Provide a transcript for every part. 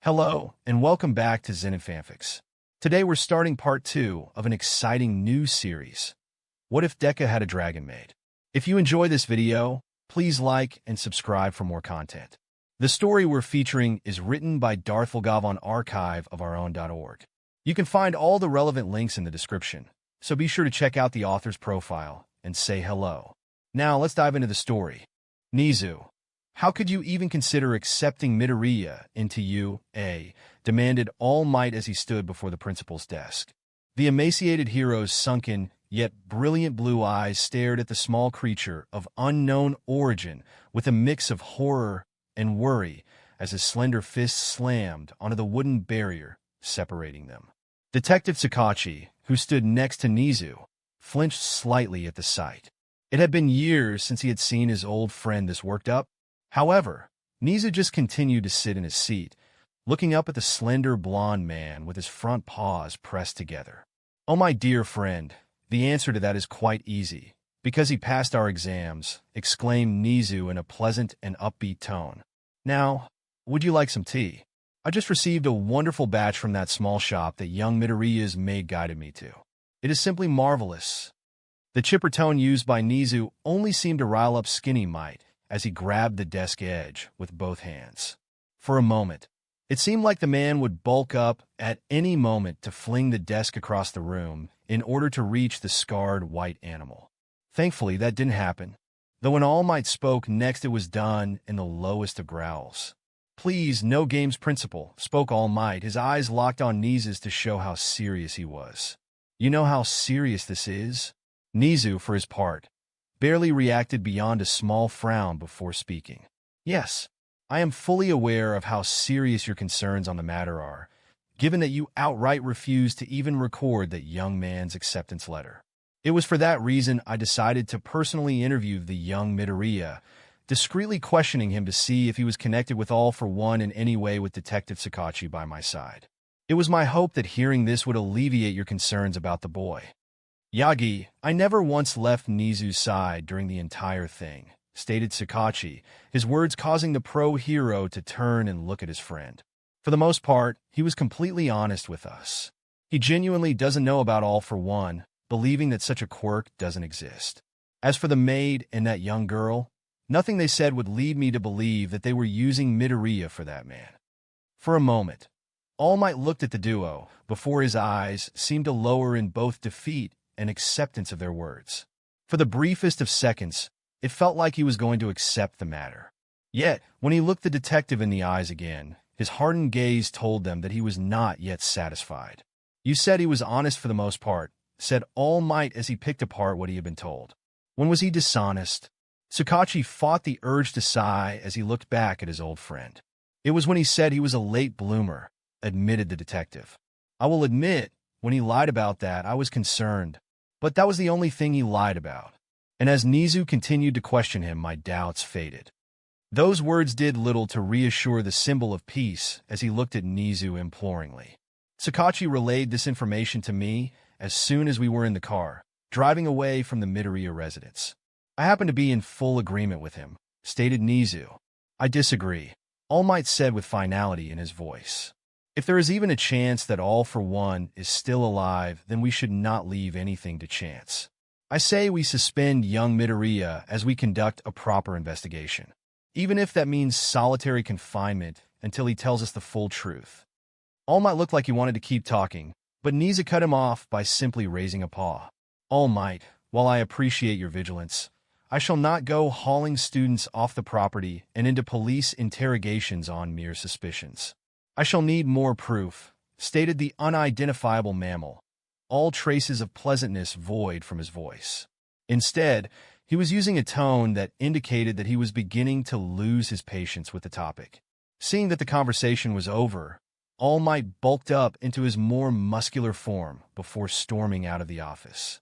Hello, and welcome back to Zenin Fanfics. Today we're starting part 2 of an exciting new series. What if Deku had a dragon maid? If you enjoy this video, please like and subscribe for more content. The story we're featuring is written by Darthvalgaav on archiveofourown.org. You can find all the relevant links in the description, so be sure to check out the author's profile and say hello. Now let's dive into the story. Nizu. How could you even consider accepting Midoriya into UA? Demanded All Might as he stood before the principal's desk. The emaciated hero's sunken, yet brilliant blue eyes stared at the small creature of unknown origin with a mix of horror and worry as his slender fist slammed onto the wooden barrier separating them. Detective Sakachi, who stood next to Nizu, flinched slightly at the sight. It had been years since he had seen his old friend this worked up. However, Nizu just continued to sit in his seat, looking up at the slender blonde man with his front paws pressed together. "Oh, my dear friend, the answer to that is quite easy, because he passed our exams," exclaimed Nizu in a pleasant and upbeat tone. "Now, would you like some tea? I just received a wonderful batch from that small shop that young Midoriya's maid guided me to. It is simply marvelous." The chipper tone used by Nizu only seemed to rile up Skinny Might as he grabbed the desk edge with both hands. For a moment, it seemed like the man would bulk up at any moment to fling the desk across the room in order to reach the scarred white animal. Thankfully, that didn't happen, though when All Might spoke next it was done in the lowest of growls. "Please, no games, principal," spoke All Might, his eyes locked on Nizu's to show how serious he was. "You know how serious this is?" Nizu, for his part, barely reacted beyond a small frown before speaking. "Yes, I am fully aware of how serious your concerns on the matter are, given that you outright refused to even record that young man's acceptance letter. It was for that reason I decided to personally interview the young Midoriya, discreetly questioning him to see if he was connected with All for One in any way with Detective Sakachi by my side. It was my hope that hearing this would alleviate your concerns about the boy." "Yagi, I never once left Nizu's side during the entire thing," stated Sakachi, his words causing the pro-hero to turn and look at his friend. "For the most part, he was completely honest with us. He genuinely doesn't know about All for One, believing that such a quirk doesn't exist. As for the maid and that young girl, nothing they said would lead me to believe that they were using Midoriya for that man." For a moment, All Might looked at the duo, before his eyes seemed to lower in both defeat and acceptance of their words. For the briefest of seconds, it felt like he was going to accept the matter. Yet, when he looked the detective in the eyes again, his hardened gaze told them that he was not yet satisfied. "You said he was honest for the most part," said All Might as he picked apart what he had been told. "When was he dishonest?" Sakachi fought the urge to sigh as he looked back at his old friend. "It was when he said he was a late bloomer," admitted the detective. "I will admit, when he lied about that, I was concerned. But that was the only thing he lied about." And as Nizu continued to question him, my doubts faded. Those words did little to reassure the symbol of peace as he looked at Nizu imploringly. Sakachi relayed this information to me as soon as we were in the car, driving away from the Midoriya residence. "I happen to be in full agreement with him," stated Nizu. "I disagree," All Might said with finality in his voice. "If there is even a chance that All for One is still alive, then we should not leave anything to chance. I say we suspend young Midoriya as we conduct a proper investigation, even if that means solitary confinement until he tells us the full truth." All Might looked like he wanted to keep talking, but Nizu cut him off by simply raising a paw. "All Might, while I appreciate your vigilance, I shall not go hauling students off the property and into police interrogations on mere suspicions. I shall need more proof," stated the unidentifiable mammal, all traces of pleasantness void from his voice. Instead, he was using a tone that indicated that he was beginning to lose his patience with the topic. Seeing that the conversation was over, All Might bulked up into his more muscular form before storming out of the office.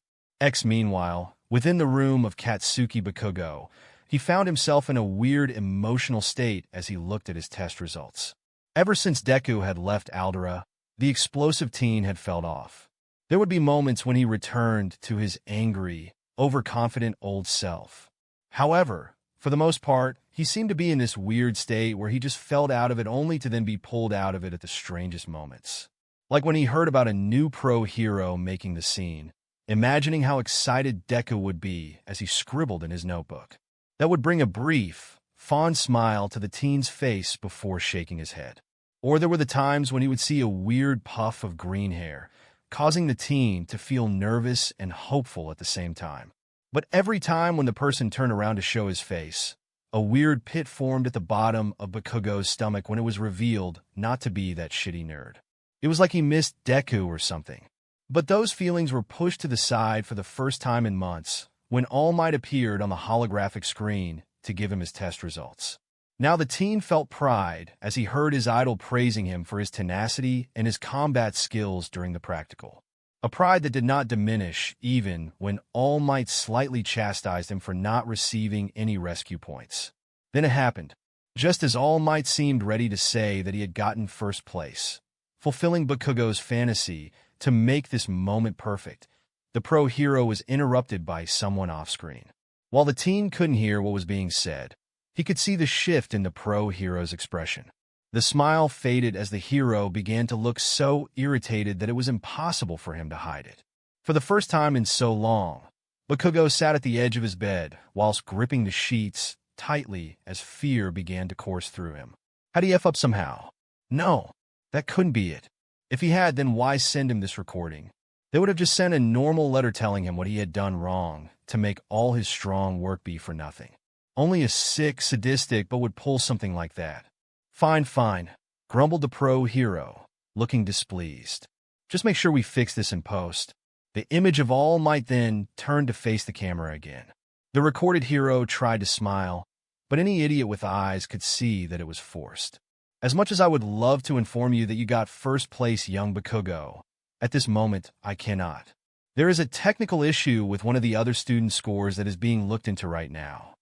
Meanwhile, within the room of Katsuki Bakugo, he found himself in a weird emotional state as he looked at his test results. Ever since Deku had left Aldera, the explosive teen had felt off. There would be moments when he returned to his angry, overconfident old self. However, for the most part, he seemed to be in this weird state where he just felt out of it only to then be pulled out of it at the strangest moments. Like when he heard about a new pro hero making the scene, imagining how excited Deku would be as he scribbled in his notebook. That would bring a brief, fond smile to the teen's face before shaking his head. Or there were the times when he would see a weird puff of green hair, causing the teen to feel nervous and hopeful at the same time. But every time when the person turned around to show his face, a weird pit formed at the bottom of Bakugo's stomach when it was revealed not to be that shitty nerd. It was like he missed Deku or something. But those feelings were pushed to the side for the first time in months when All Might appeared on the holographic screen to give him his test results. Now the teen felt pride as he heard his idol praising him for his tenacity and his combat skills during the practical. A pride that did not diminish even when All Might slightly chastised him for not receiving any rescue points. Then it happened. Just as All Might seemed ready to say that he had gotten first place, fulfilling Bakugo's fantasy to make this moment perfect, the pro hero was interrupted by someone off-screen. While the teen couldn't hear what was being said, he could see the shift in the pro hero's expression. The smile faded as the hero began to look so irritated that it was impossible for him to hide it. For the first time in so long, Bakugo sat at the edge of his bed whilst gripping the sheets tightly as fear began to course through him. Had he F up somehow? No, that couldn't be it. If he had, then why send him this recording? They would have just sent a normal letter telling him what he had done wrong to make all his strong work be for nothing. Only a sick, sadistic, but would pull something like that. Fine, grumbled the pro hero, looking displeased. Just make sure we fix this in post. The image of All Might then turned to face the camera again. The recorded hero tried to smile, but any idiot with eyes could see that it was forced. As much as I would love to inform you that you got first place, young Bakugo, at this moment I cannot. There is a technical issue with one of the other student scores that is being looked into right now.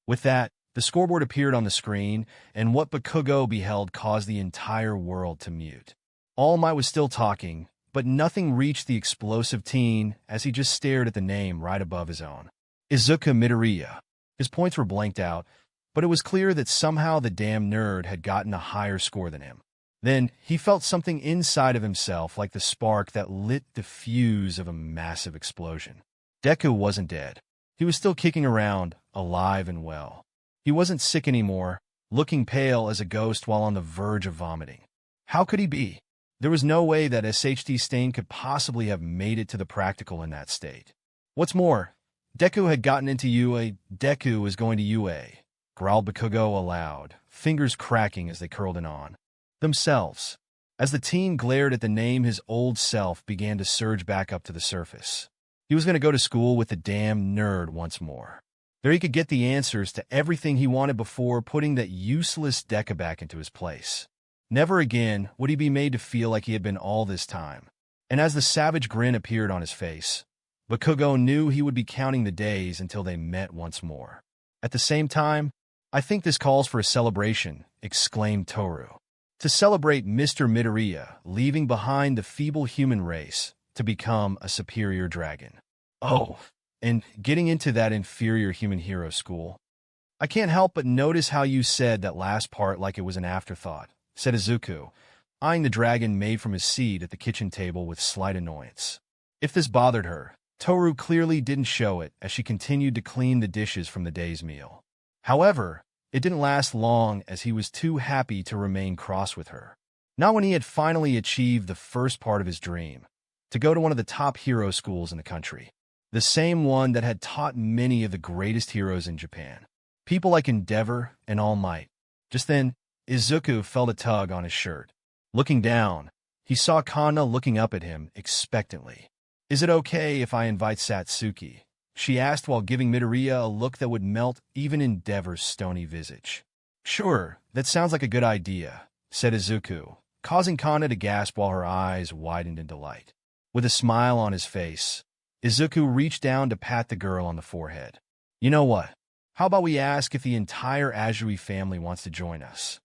With that, the scoreboard appeared on the screen, and what Bakugo beheld caused the entire world to mute. All Might was still talking, but nothing reached the explosive teen as he just stared at the name right above his own. Izuku Midoriya. His points were blanked out, but it was clear that somehow the damn nerd had gotten a higher score than him. Then he felt something inside of himself like the spark that lit the fuse of a massive explosion. Deku wasn't dead. He was still kicking around, alive and well. He wasn't sick anymore, looking pale as a ghost while on the verge of vomiting. How could he be? There was no way that SHD Stain could possibly have made it to the practical in that state. What's more, Deku had gotten into UA. Deku was going to UA, growled Bakugo aloud, fingers cracking as they curled in on themselves. As the teen glared at the name, his old self began to surge back up to the surface. He was going to go to school with the damn nerd once more. There he could get the answers to everything he wanted before putting that useless Deku back into his place. Never again would he be made to feel like he had been all this time. And as the savage grin appeared on his face, Bakugo knew he would be counting the days until they met once more. At the same time, I think this calls for a celebration, exclaimed Toru. To celebrate Mr. Midoriya leaving behind the feeble human race to become a superior dragon. Oh, and getting into that inferior human hero school. I can't help but notice how you said that last part like it was an afterthought, said Izuku, eyeing the dragon maid from his seat at the kitchen table with slight annoyance. If this bothered her, Toru clearly didn't show it as she continued to clean the dishes from the day's meal. However, it didn't last long as he was too happy to remain cross with her. Not when he had finally achieved the first part of his dream, to go to one of the top hero schools in the country. The same one that had taught many of the greatest heroes in Japan. People like Endeavor and All Might. Just then, Izuku felt a tug on his shirt. Looking down, he saw Kana looking up at him expectantly. Is it okay if I invite Satsuki? She asked while giving Midoriya a look that would melt even Endeavor's stony visage. Sure, that sounds like a good idea, said Izuku, causing Kana to gasp while her eyes widened in delight. With a smile on his face, Izuku reached down to pat the girl on the forehead. You know what? How about we ask if the entire Azuri family wants to join us?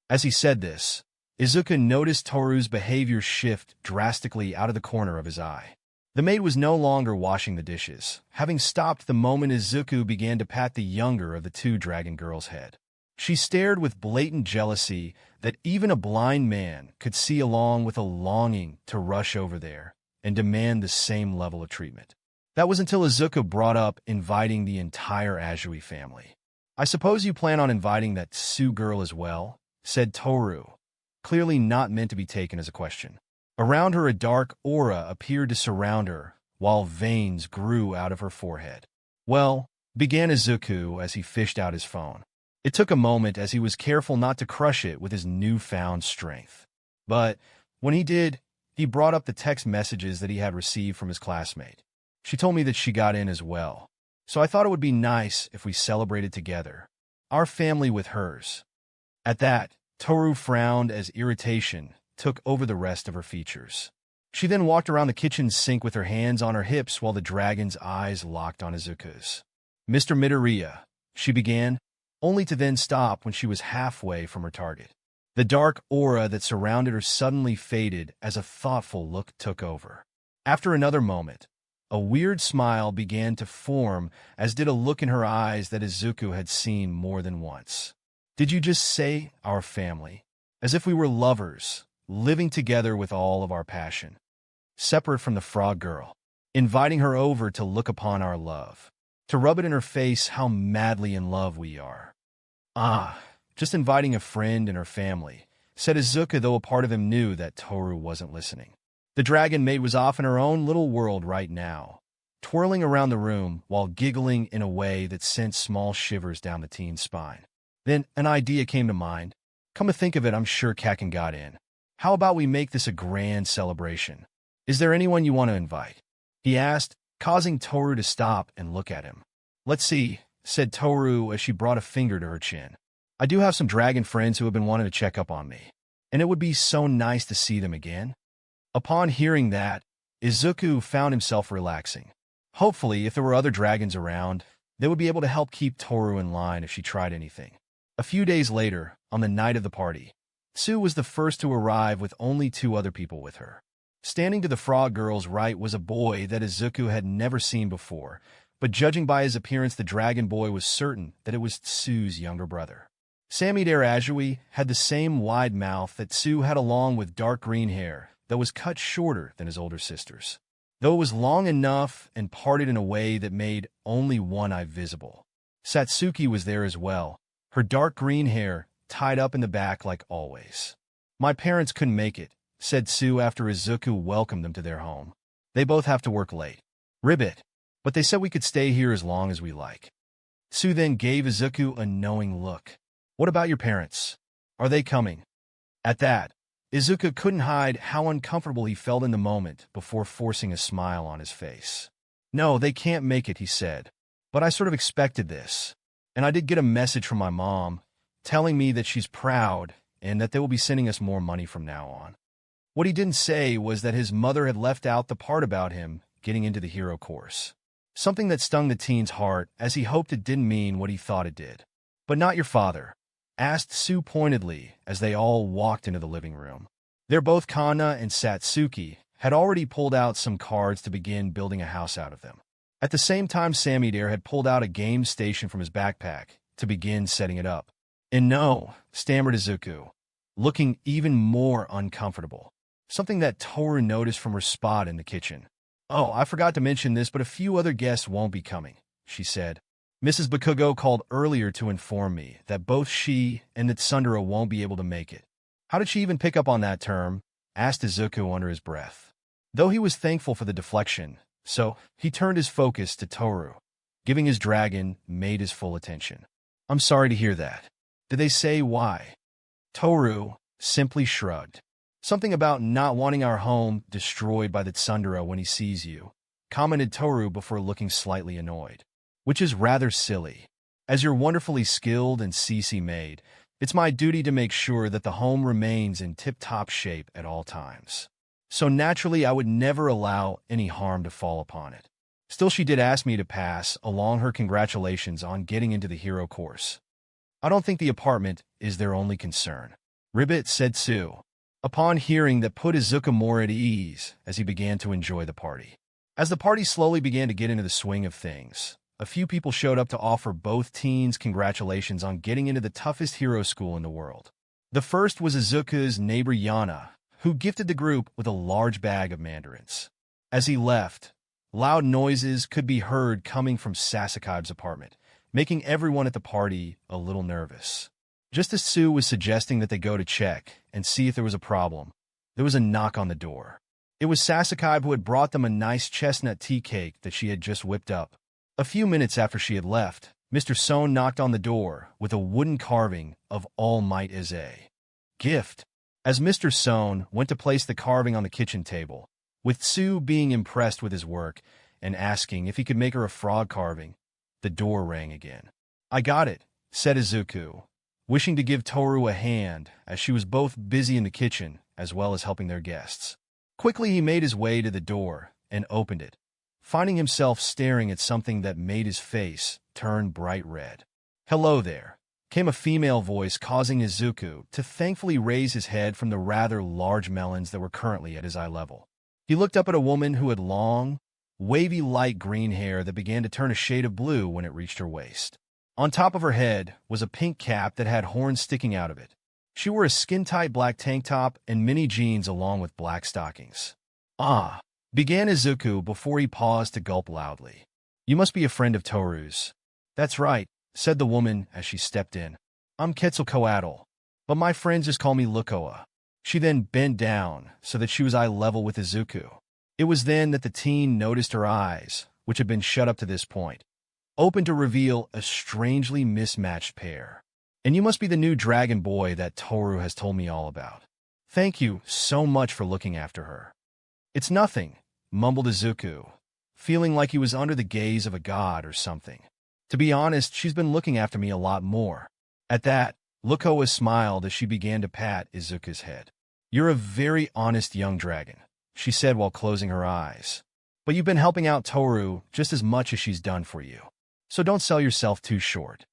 As he said this, Izuku noticed Toru's behavior shift drastically out of the corner of his eye. The maid was no longer washing the dishes, having stopped the moment Izuku began to pat the younger of the two dragon girls' head. She stared with blatant jealousy that even a blind man could see, along with a longing to rush over there and demand the same level of treatment. That was until Izuku brought up inviting the entire Azui family. "I suppose you plan on inviting that Sue girl as well?" said Toru, clearly not meant to be taken as a question. Around her a dark aura appeared to surround her, while veins grew out of her forehead. "Well," began Izuku as he fished out his phone. It took a moment as he was careful not to crush it with his newfound strength. But when he did, he brought up the text messages that he had received from his classmate. "She told me that she got in as well. So I thought it would be nice if we celebrated together. Our family with hers." At that, Toru frowned as irritation took over the rest of her features. She then walked around the kitchen sink with her hands on her hips while the dragon's eyes locked on Izuku's. "Mr. Midoriya," she began, only to then stop when she was halfway from her target. The dark aura that surrounded her suddenly faded as a thoughtful look took over. After another moment, a weird smile began to form, as did a look in her eyes that Izuku had seen more than once. "Did you just say our family? As if we were lovers, living together with all of our passion, separate from the frog girl, inviting her over to look upon our love, to rub it in her face how madly in love we are." "Ah, just inviting a friend and her family," said Izuku, though a part of him knew that Toru wasn't listening. The dragon maid was off in her own little world right now, twirling around the room while giggling in a way that sent small shivers down the teen's spine. Then an idea came to mind. "Come to think of it, I'm sure Kaken got in. How about we make this a grand celebration? Is there anyone you want to invite?" he asked, causing Toru to stop and look at him. "Let's see," said Toru as she brought a finger to her chin. "I do have some dragon friends who have been wanting to check up on me, and it would be so nice to see them again." Upon hearing that, Izuku found himself relaxing. Hopefully, if there were other dragons around, they would be able to help keep Toru in line if she tried anything. A few days later, on the night of the party, Sue was the first to arrive with only 2 other people with her. Standing to the frog girl's right was a boy that Izuku had never seen before, but judging by his appearance, the dragon boy was certain that it was Sue's younger brother. Sammy Dare Azui had the same wide mouth that Sue had, along with dark green hair that was cut shorter than his older sister's, though it was long enough and parted in a way that made only one eye visible. Satsuki was there as well, her dark green hair tied up in the back like always. "My parents couldn't make it," said Sue after Izuku welcomed them to their home. "They both have to work late. Ribbit, but they said we could stay here as long as we like." Sue then gave Izuku a knowing look. "What about your parents? Are they coming?" At that, Izuku couldn't hide how uncomfortable he felt in the moment before forcing a smile on his face. "No, they can't make it," he said. "But I sort of expected this. And I did get a message from my mom telling me that she's proud and that they will be sending us more money from now on." What he didn't say was that his mother had left out the part about him getting into the hero course. Something that stung the teen's heart, as he hoped it didn't mean what he thought it did. "But not your father?" asked Sue pointedly as they all walked into the living room. They're both Kana and Satsuki had already pulled out some cards to begin building a house out of them. At the same time, Sammy Dare had pulled out a game station from his backpack to begin setting it up. "And no," stammered Izuku, looking even more uncomfortable, something that Toru noticed from her spot in the kitchen. "Oh, I forgot to mention this, but a few other guests won't be coming," she said. "Mrs. Bakugo called earlier to inform me that both she and Tsundere won't be able to make it." "How did she even pick up on that term?" asked Izuku under his breath. Though he was thankful for the deflection, so he turned his focus to Toru, giving his dragon Maid his full attention. "I'm sorry to hear that. Did they say why?" Toru simply shrugged. "Something about not wanting our home destroyed by the Tsundere when he sees you," commented Toru before looking slightly annoyed. "Which is rather silly. As your wonderfully skilled and CC maid, it's my duty to make sure that the home remains in tip-top shape at all times. So naturally, I would never allow any harm to fall upon it. Still, she did ask me to pass along her congratulations on getting into the hero course. I don't think the apartment is their only concern." "Ribbit," said Sue, upon hearing that, put Izuku more at ease as he began to enjoy the party. As the party slowly began to get into the swing of things, a few people showed up to offer both teens congratulations on getting into the toughest hero school in the world. The first was Izuku's neighbor Yana, who gifted the group with a large bag of mandarins. As he left, loud noises could be heard coming from Sasakaib's apartment, making everyone at the party a little nervous. Just as Sue was suggesting that they go to check and see if there was a problem, there was a knock on the door. It was Sasakaib who had brought them a nice chestnut tea cake that she had just whipped up. A few minutes after she had left, Mr. Sohn knocked on the door with a wooden carving of All Might as a gift. As Mr. Sohn went to place the carving on the kitchen table, with Sue being impressed with his work and asking if he could make her a frog carving, the door rang again. "I got it," said Izuku, wishing to give Toru a hand as she was both busy in the kitchen as well as helping their guests. Quickly he made his way to the door and opened it, finding himself staring at something that made his face turn bright red. "Hello there," came a female voice, causing Izuku to thankfully raise his head from the rather large melons that were currently at his eye level. He looked up at a woman who had long, wavy light green hair that began to turn a shade of blue when it reached her waist. On top of her head was a pink cap that had horns sticking out of it. She wore a skin-tight black tank top and mini jeans along with black stockings. "Ah," began Izuku before he paused to gulp loudly. "You must be a friend of Toru's." "That's right," said the woman as she stepped in. "I'm Quetzalcoatl, but my friends just call me Lukoa." She then bent down so that she was eye level with Izuku. It was then that the teen noticed her eyes, which had been shut up to this point, open to reveal a strangely mismatched pair. "And you must be the new dragon boy that Toru has told me all about. Thank you so much for looking after her." "It's nothing," mumbled Izuku, feeling like he was under the gaze of a god or something. "To be honest, she's been looking after me a lot more." At that, Lukoa smiled as she began to pat Izuku's head. "You're a very honest young dragon," she said while closing her eyes. "But you've been helping out Toru just as much as she's done for you. So don't sell yourself too short."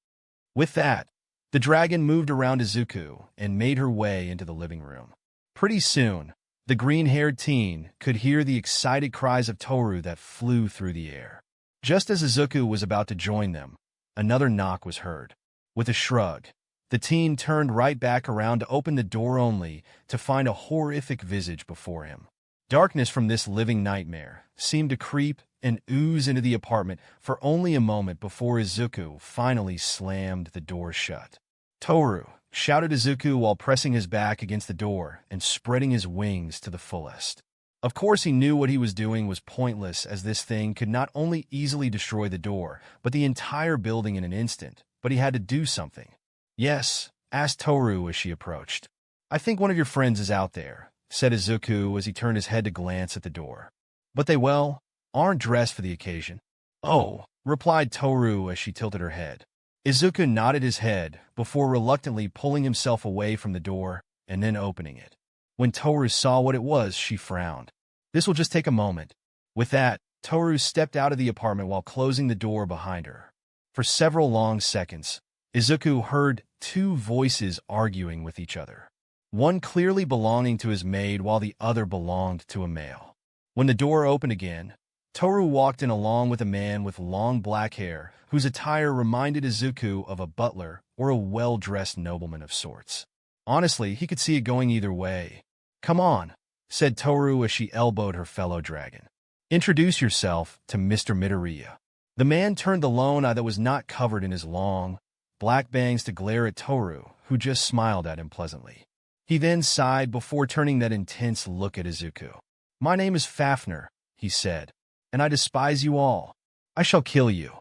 With that, the dragon moved around Izuku and made her way into the living room. Pretty soon, the green-haired teen could hear the excited cries of Toru that flew through the air. Just as Izuku was about to join them, another knock was heard. With a shrug, the teen turned right back around to open the door only to find a horrific visage before him. Darkness from this living nightmare seemed to creep and ooze into the apartment for only a moment before Izuku finally slammed the door shut. "Toru!" shouted Izuku while pressing his back against the door and spreading his wings to the fullest. Of course he knew what he was doing was pointless, as this thing could not only easily destroy the door, but the entire building in an instant, but he had to do something. "Yes?" asked Toru as she approached. "I think one of your friends is out there," said Izuku as he turned his head to glance at the door. "But they, well, aren't dressed for the occasion." "Oh," replied Toru as she tilted her head. Izuku nodded his head before reluctantly pulling himself away from the door and then opening it. When Toru saw what it was, she frowned. "This will just take a moment." With that, Toru stepped out of the apartment while closing the door behind her. For several long seconds, Izuku heard two voices arguing with each other, one clearly belonging to his maid while the other belonged to a male. When the door opened again, Toru walked in along with a man with long black hair whose attire reminded Izuku of a butler or a well-dressed nobleman of sorts. Honestly, he could see it going either way. "Come on," said Toru as she elbowed her fellow dragon. "Introduce yourself to Mr. Midoriya." The man turned the lone eye that was not covered in his long, black bangs to glare at Toru, who just smiled at him pleasantly. He then sighed before turning that intense look at Izuku. "My name is Fafnir," he said, "and I despise you all. I shall kill you."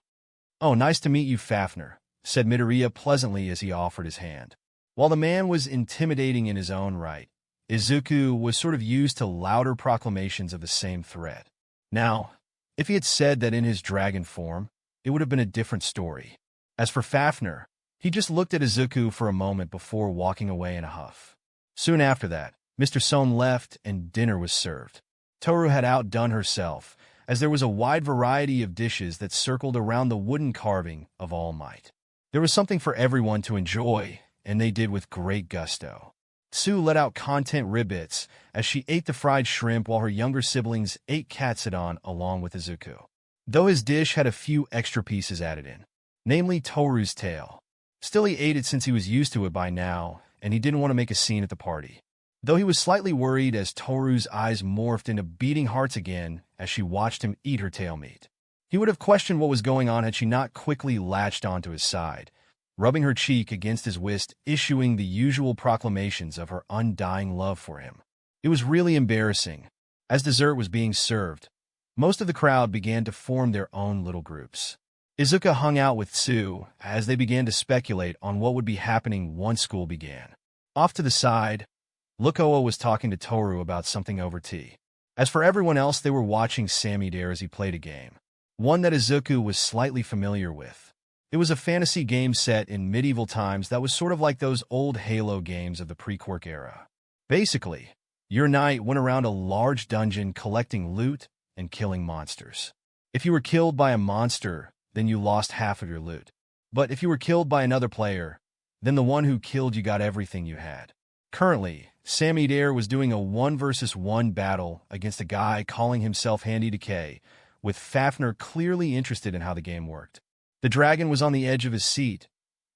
"Oh, nice to meet you, Fafnir," said Midoriya pleasantly as he offered his hand. While the man was intimidating in his own right, Izuku was sort of used to louder proclamations of the same threat. Now, if he had said that in his dragon form, it would have been a different story. As for Fafnir, he just looked at Izuku for a moment before walking away in a huff. Soon after that, Mr. Sohn left and dinner was served. Toru had outdone herself, as there was a wide variety of dishes that circled around the wooden carving of All Might. There was something for everyone to enjoy, and they did with great gusto. Sue let out content ribbits as she ate the fried shrimp while her younger siblings ate katsudon along with Izuku. though his dish had a few extra pieces added in, namely Toru's tail. Still, he ate it since he was used to it by now, and he didn't want to make a scene at the party. Though he was slightly worried as Toru's eyes morphed into beating hearts again as she watched him eat her tail meat. He would have questioned what was going on had she not quickly latched onto his side, rubbing her cheek against his wrist, issuing the usual proclamations of her undying love for him. It was really embarrassing. As dessert was being served, most of the crowd began to form their own little groups. Izuku hung out with Tsu as they began to speculate on what would be happening once school began. Off to the side, Lukoa was talking to Toru about something over tea. As for everyone else, they were watching Maid as he played a game, one that Izuku was slightly familiar with. It was a fantasy game set in medieval times that was sort of like those old Halo games of the pre-Quark era. Basically, your knight went around a large dungeon collecting loot and killing monsters. If you were killed by a monster, then you lost half of your loot. But if you were killed by another player, then the one who killed you got everything you had. Currently, Maid was doing a 1-versus-1 battle against a guy calling himself Handy Decay, with Fafnir clearly interested in how the game worked. The dragon was on the edge of his seat,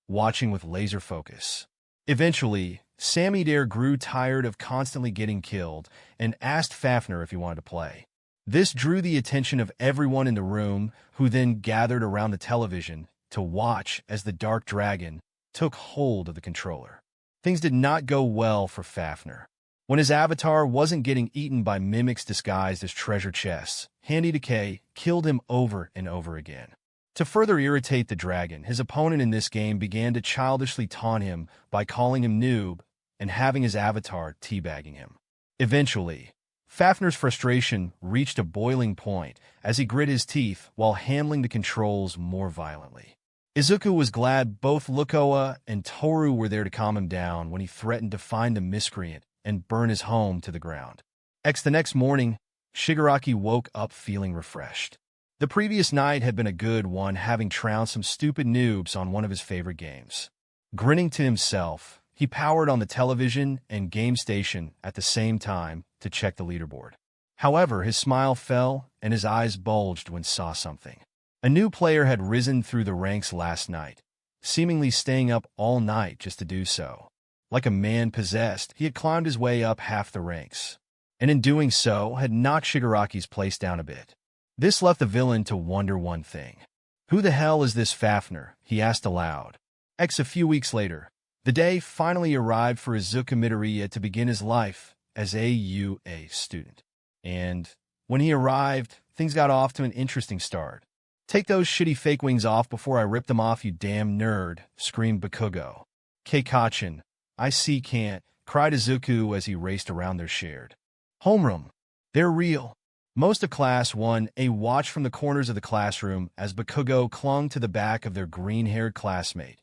watching with laser focus. Eventually, Maid grew tired of constantly getting killed and asked Fafnir if he wanted to play. This drew the attention of everyone in the room, who then gathered around the television to watch as the dark dragon took hold of the controller. Things did not go well for Fafnir. When his avatar wasn't getting eaten by mimics disguised as treasure chests, Handy Decay killed him over and over again. To further irritate the dragon, his opponent in this game began to childishly taunt him by calling him noob and having his avatar teabagging him. Eventually, Fafnir's frustration reached a boiling point as he grit his teeth while handling the controls more violently. Izuku was glad both Lukoa and Toru were there to calm him down when he threatened to find the miscreant and burn his home to the ground. The next morning, Shigaraki woke up feeling refreshed. The previous night had been a good one, having trounced some stupid noobs on one of his favorite games. Grinning to himself, he powered on the television and game station at the same time to check the leaderboard. However, his smile fell and his eyes bulged when saw something. A new player had risen through the ranks last night, seemingly staying up all night just to do so. Like a man possessed, he had climbed his way up half the ranks, and in doing so had knocked Shigaraki's place down a bit. This left the villain to wonder one thing. Who the hell is this Fafnir? He asked aloud. A few weeks later, the day finally arrived for Izuku Midoriya to begin his life as a UA student. And when he arrived, things got off to an interesting start. "Take those shitty fake wings off before I rip them off, you damn nerd," screamed Bakugo. "Keikachin, I see can't," cried Izuku as he raced around their shared homeroom. "They're real." Most of Class 1A watched from the corners of the classroom as Bakugo clung to the back of their green-haired classmate,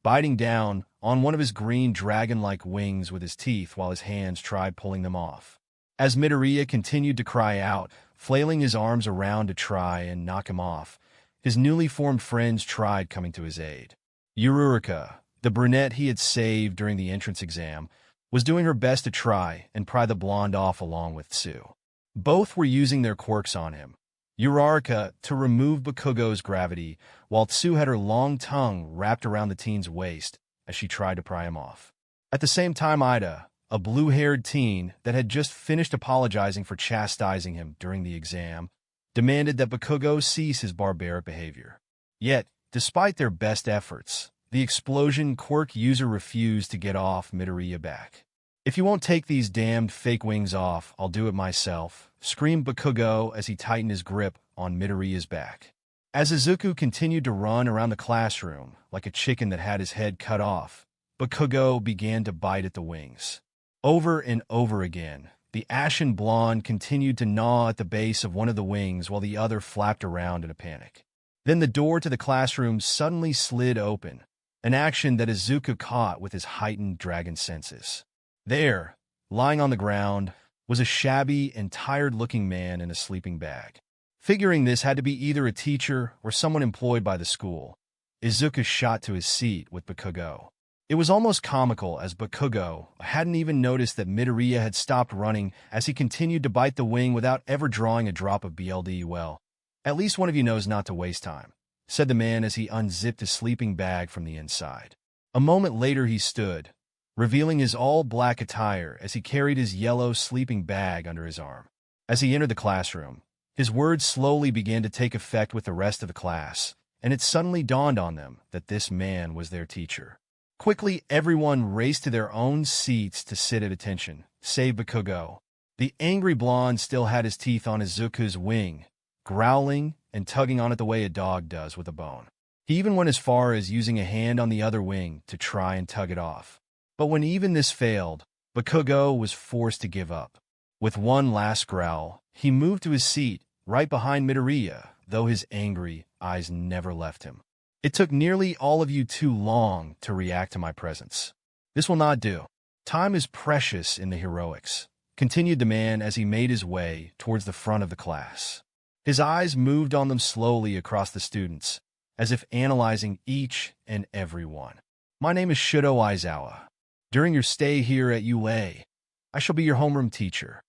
biting down on one of his green dragon-like wings with his teeth while his hands tried pulling them off. As Midoriya continued to cry out, flailing his arms around to try and knock him off, his newly formed friends tried coming to his aid. Yururika, the brunette he had saved during the entrance exam, was doing her best to try and pry the blonde off along with Tsu. Both were using their quirks on him. Yurarika to remove Bakugo's gravity, while Tsu had her long tongue wrapped around the teen's waist as she tried to pry him off. At the same time, Ida, a blue-haired teen that had just finished apologizing for chastising him during the exam, demanded that Bakugo cease his barbaric behavior. Yet, despite their best efforts, the explosion quirk user refused to get off Midoriya back. "If you won't take these damned fake wings off, I'll do it myself," screamed Bakugo as he tightened his grip on Midoriya's back. As Izuku continued to run around the classroom like a chicken that had his head cut off, Bakugo began to bite at the wings. Over and over again, the ashen blonde continued to gnaw at the base of one of the wings while the other flapped around in a panic. Then the door to the classroom suddenly slid open, an action that Izuku caught with his heightened dragon senses. There, lying on the ground, was a shabby and tired-looking man in a sleeping bag. Figuring this had to be either a teacher or someone employed by the school, Izuku shot to his seat with Bakugo. It was almost comical as Bakugo hadn't even noticed that Midoriya had stopped running as he continued to bite the wing without ever drawing a drop of blood. Well, At least one of you knows not to waste time," said the man as he unzipped his sleeping bag from the inside. A moment later he stood, revealing his all-black attire as he carried his yellow sleeping bag under his arm. As he entered the classroom, his words slowly began to take effect with the rest of the class, and it suddenly dawned on them that this man was their teacher. Quickly, everyone raced to their own seats to sit at attention, save Bakugo. The angry blonde still had his teeth on Izuku's wing, growling and tugging on it the way a dog does with a bone. He even went as far as using a hand on the other wing to try and tug it off. But when even this failed, Bakugo was forced to give up. With one last growl, he moved to his seat, right behind Midoriya, though his angry eyes never left him. "It took nearly all of you too long to react to my presence. This will not do. Time is precious in the heroics," continued the man as he made his way towards the front of the class. His eyes moved on them slowly across the students, as if analyzing each and every one. "My name is Shudo Aizawa. During your stay here at UA, I shall be your homeroom teacher."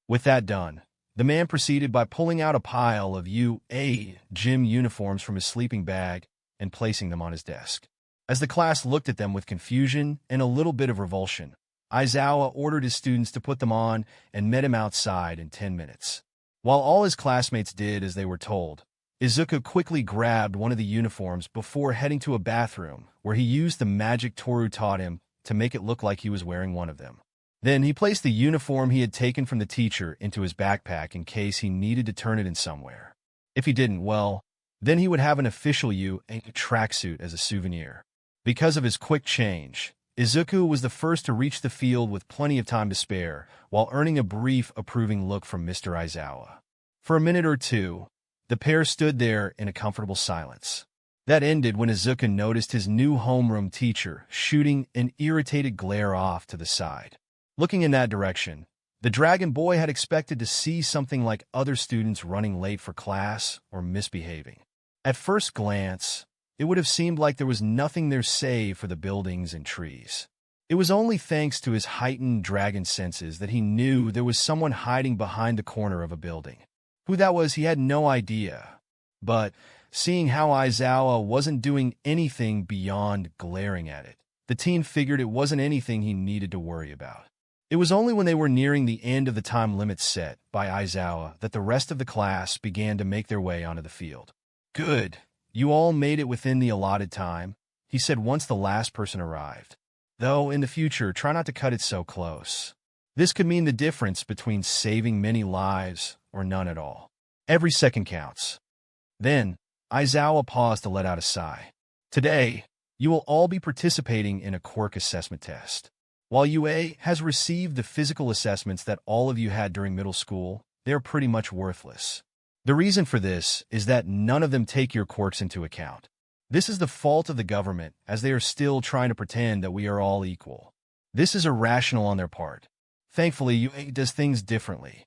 With that done, the man proceeded by pulling out a pile of UA gym uniforms from his sleeping bag and placing them on his desk. As the class looked at them with confusion and a little bit of revulsion, Aizawa ordered his students to put them on and met him outside in 10 minutes. While all his classmates did as they were told, Izuku quickly grabbed one of the uniforms before heading to a bathroom where he used the magic Toru taught him to make it look like he was wearing one of them. Then he placed the uniform he had taken from the teacher into his backpack in case he needed to turn it in somewhere. If he didn't, well, then he would have an official UA tracksuit as a souvenir. Because of his quick change, Izuku was the first to reach the field with plenty of time to spare, while earning a brief approving look from Mr. Aizawa. For a minute or two, the pair stood there in a comfortable silence. That ended when Izuku noticed his new homeroom teacher shooting an irritated glare off to the side. Looking in that direction, the Dragon Boy had expected to see something like other students running late for class or misbehaving. At first glance, it would have seemed like there was nothing there save for the buildings and trees. It was only thanks to his heightened dragon senses that he knew there was someone hiding behind the corner of a building. Who that was, he had no idea. But, seeing how Aizawa wasn't doing anything beyond glaring at it, the teen figured it wasn't anything he needed to worry about. It was only when they were nearing the end of the time limit set by Aizawa that the rest of the class began to make their way onto the field. "Good. You all made it within the allotted time," he said once the last person arrived. "Though, in the future, try not to cut it so close. This could mean the difference between saving many lives or none at all. Every second counts." Then, Aizawa paused to let out a sigh. "Today, you will all be participating in a quirk assessment test. While UA has received the physical assessments that all of you had during middle school, they are pretty much worthless. The reason for this is that none of them take your quirks into account. This is the fault of the government, as they are still trying to pretend that we are all equal. This is irrational on their part. Thankfully, UA does things differently."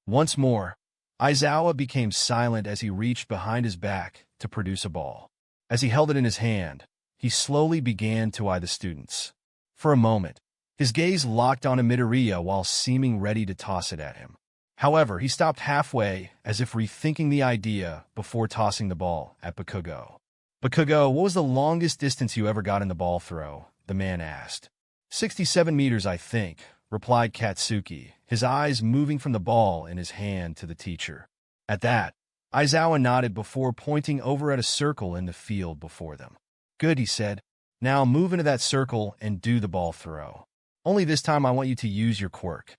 Once more, Aizawa became silent as he reached behind his back to produce a ball. As he held it in his hand, he slowly began to eye the students. For a moment, his gaze locked on Midoriya while seeming ready to toss it at him. However, he stopped halfway, as if rethinking the idea before tossing the ball at Bakugo. "Bakugo, what was the longest distance you ever got in the ball throw?" the man asked. 67 meters, I think," replied Katsuki, his eyes moving from the ball in his hand to the teacher. At that, Aizawa nodded before pointing over at a circle in the field before them. "Good," he said. "Now move into that circle and do the ball throw. Only this time I want you to use your quirk."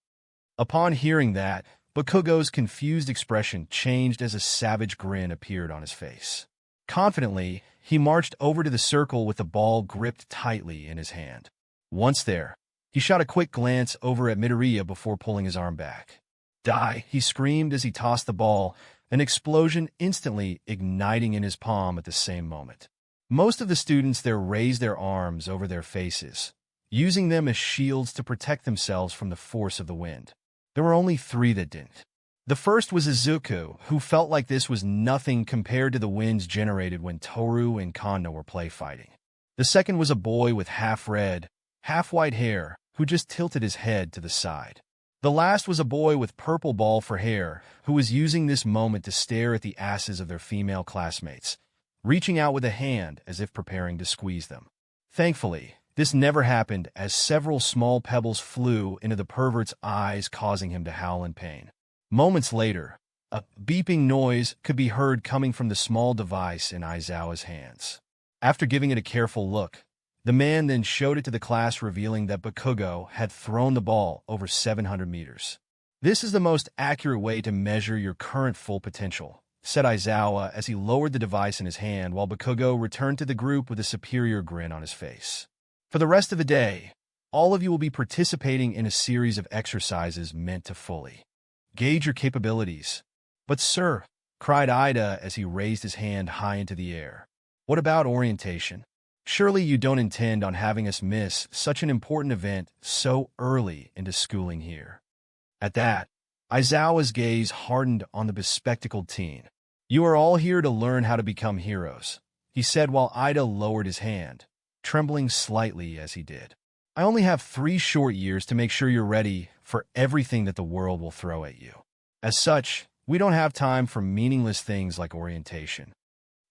Upon hearing that, Bakugo's confused expression changed as a savage grin appeared on his face. Confidently, he marched over to the circle with the ball gripped tightly in his hand. Once there, he shot a quick glance over at Midoriya before pulling his arm back. "Die!" he screamed as he tossed the ball, an explosion instantly igniting in his palm at the same moment. Most of the students there raised their arms over their faces, using them as shields to protect themselves from the force of the wind. There were only 3 that didn't. The first was Izuku, who felt like this was nothing compared to the winds generated when Toru and Kanna were play fighting. The second was a boy with half red, half white hair, who just tilted his head to the side. The last was a boy with purple ball for hair who was using this moment to stare at the asses of their female classmates, reaching out with a hand as if preparing to squeeze them. Thankfully, this never happened as several small pebbles flew into the pervert's eyes, causing him to howl in pain. Moments later, a beeping noise could be heard coming from the small device in Izuku's hands. After giving it a careful look, the man then showed it to the class, revealing that Bakugo had thrown the ball over 700 meters. "This is the most accurate way to measure your current full potential," said Izuku as he lowered the device in his hand, while Bakugo returned to the group with a superior grin on his face. "For the rest of the day, all of you will be participating in a series of exercises meant to fully gauge your capabilities." "But sir," cried Ida as he raised his hand high into the air, "what about orientation? Surely you don't intend on having us miss such an important event so early into schooling here?" At that, Izuku's gaze hardened on the bespectacled teen. "You are all here to learn how to become heroes," he said while Ida lowered his hand, trembling slightly as he did. "I only have 3 short years to make sure you're ready for everything that the world will throw at you. As such, we don't have time for meaningless things like orientation."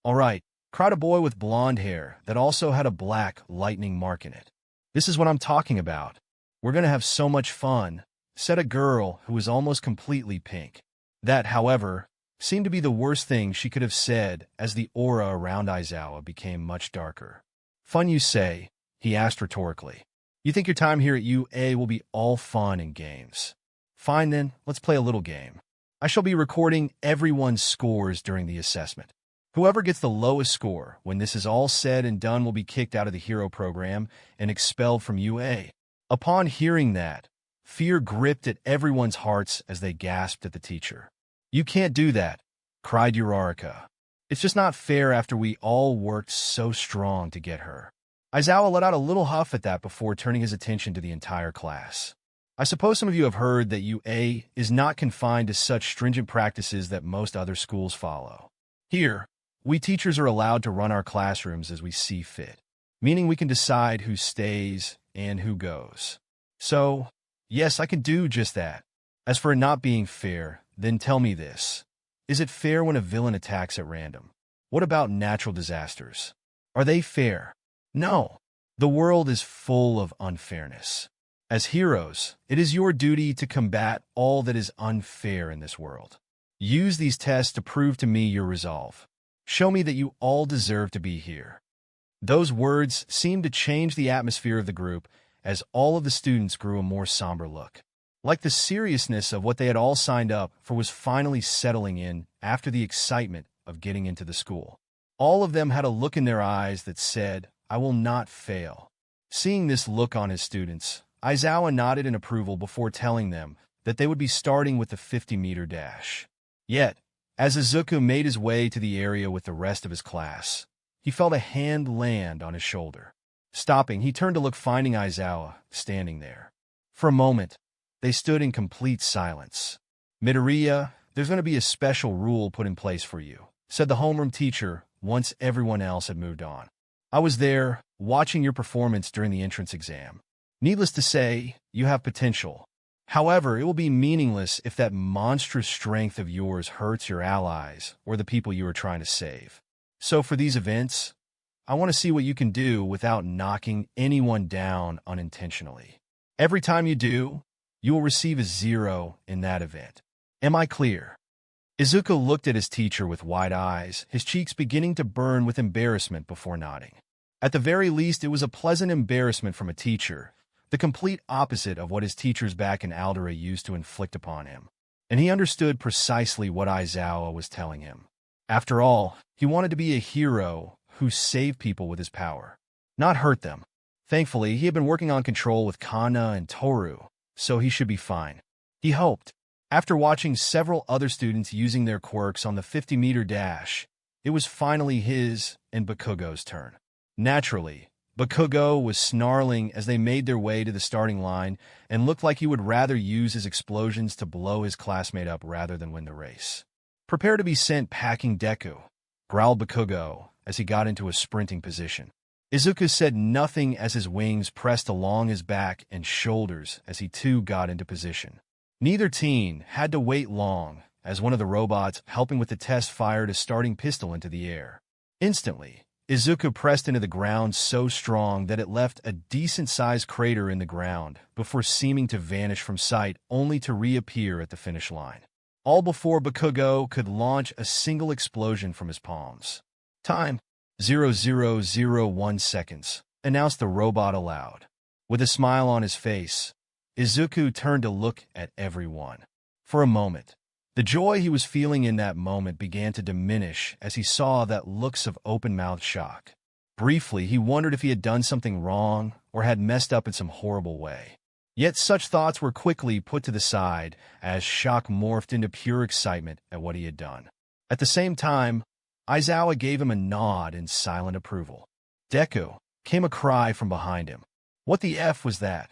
"All right," cried a boy with blonde hair that also had a black lightning mark in it. "This is what I'm talking about. We're going to have so much fun," said a girl who was almost completely pink. That, however, seemed to be the worst thing she could have said as the aura around Izuku became much darker. "Fun, you say?" he asked rhetorically. "You think your time here at UA will be all fun and games? Fine then, let's play a little game. I shall be recording everyone's scores during the assessment. Whoever gets the lowest score when this is all said and done will be kicked out of the hero program and expelled from UA." Upon hearing that, fear gripped at everyone's hearts as they gasped at the teacher. "You can't do that," cried Uraraka. "It's just not fair after we all worked so strong to get her." Izuku let out a little huff at that before turning his attention to the entire class. "I suppose some of you have heard that UA is not confined to such stringent practices that most other schools follow. Here, we teachers are allowed to run our classrooms as we see fit, meaning we can decide who stays and who goes. So, yes, I can do just that. As for it not being fair, then tell me this. Is it fair when a villain attacks at random? What about natural disasters? Are they fair? No. The world is full of unfairness. As heroes, it is your duty to combat all that is unfair in this world. Use these tests to prove to me your resolve. Show me that you all deserve to be here." Those words seemed to change the atmosphere of the group as all of the students grew a more somber look. Like the seriousness of what they had all signed up for was finally settling in after the excitement of getting into the school. All of them had a look in their eyes that said, "I will not fail." Seeing this look on his students, Izuku nodded in approval before telling them that they would be starting with the 50-meter dash. Yet, as Izuku made his way to the area with the rest of his class, he felt a hand land on his shoulder. Stopping, he turned to look, finding Izuku standing there. For a moment, they stood in complete silence. "Midoriya, there's going to be a special rule put in place for you," said the homeroom teacher once everyone else had moved on. "I was there, watching your performance during the entrance exam. Needless to say, you have potential. However, it will be meaningless if that monstrous strength of yours hurts your allies or the people you are trying to save. So for these events, I want to see what you can do without knocking anyone down unintentionally. Every time you do, you will receive a 0 in that event. Am I clear?" Izuku looked at his teacher with wide eyes, his cheeks beginning to burn with embarrassment before nodding. At the very least, it was a pleasant embarrassment from a teacher, the complete opposite of what his teachers back in Aldera used to inflict upon him. And he understood precisely what Izuku was telling him. After all, he wanted to be a hero who saved people with his power, not hurt them. Thankfully, he had been working on control with Kana and Toru, so he should be fine. He hoped. After watching several other students using their quirks on the 50-meter dash, it was finally his and Bakugo's turn. Naturally, Bakugo was snarling as they made their way to the starting line and looked like he would rather use his explosions to blow his classmate up rather than win the race. "Prepare to be sent packing, Deku," growled Bakugo as he got into a sprinting position. Izuku said nothing as his wings pressed along his back and shoulders as he too got into position. Neither teen had to wait long, as one of the robots helping with the test fired a starting pistol into the air. Instantly, Izuku pressed into the ground so strong that it left a decent-sized crater in the ground before seeming to vanish from sight only to reappear at the finish line. All before Bakugo could launch a single explosion from his palms. Time, 0001 seconds, announced the robot aloud. With a smile on his face, Izuku turned to look at everyone. For a moment, the joy he was feeling in that moment began to diminish as he saw that looks of open-mouthed shock. Briefly, he wondered if he had done something wrong or had messed up in some horrible way. Yet such thoughts were quickly put to the side as shock morphed into pure excitement at what he had done. At the same time, Izawa gave him a nod in silent approval. Deku, came a cry from behind him. What the F was that?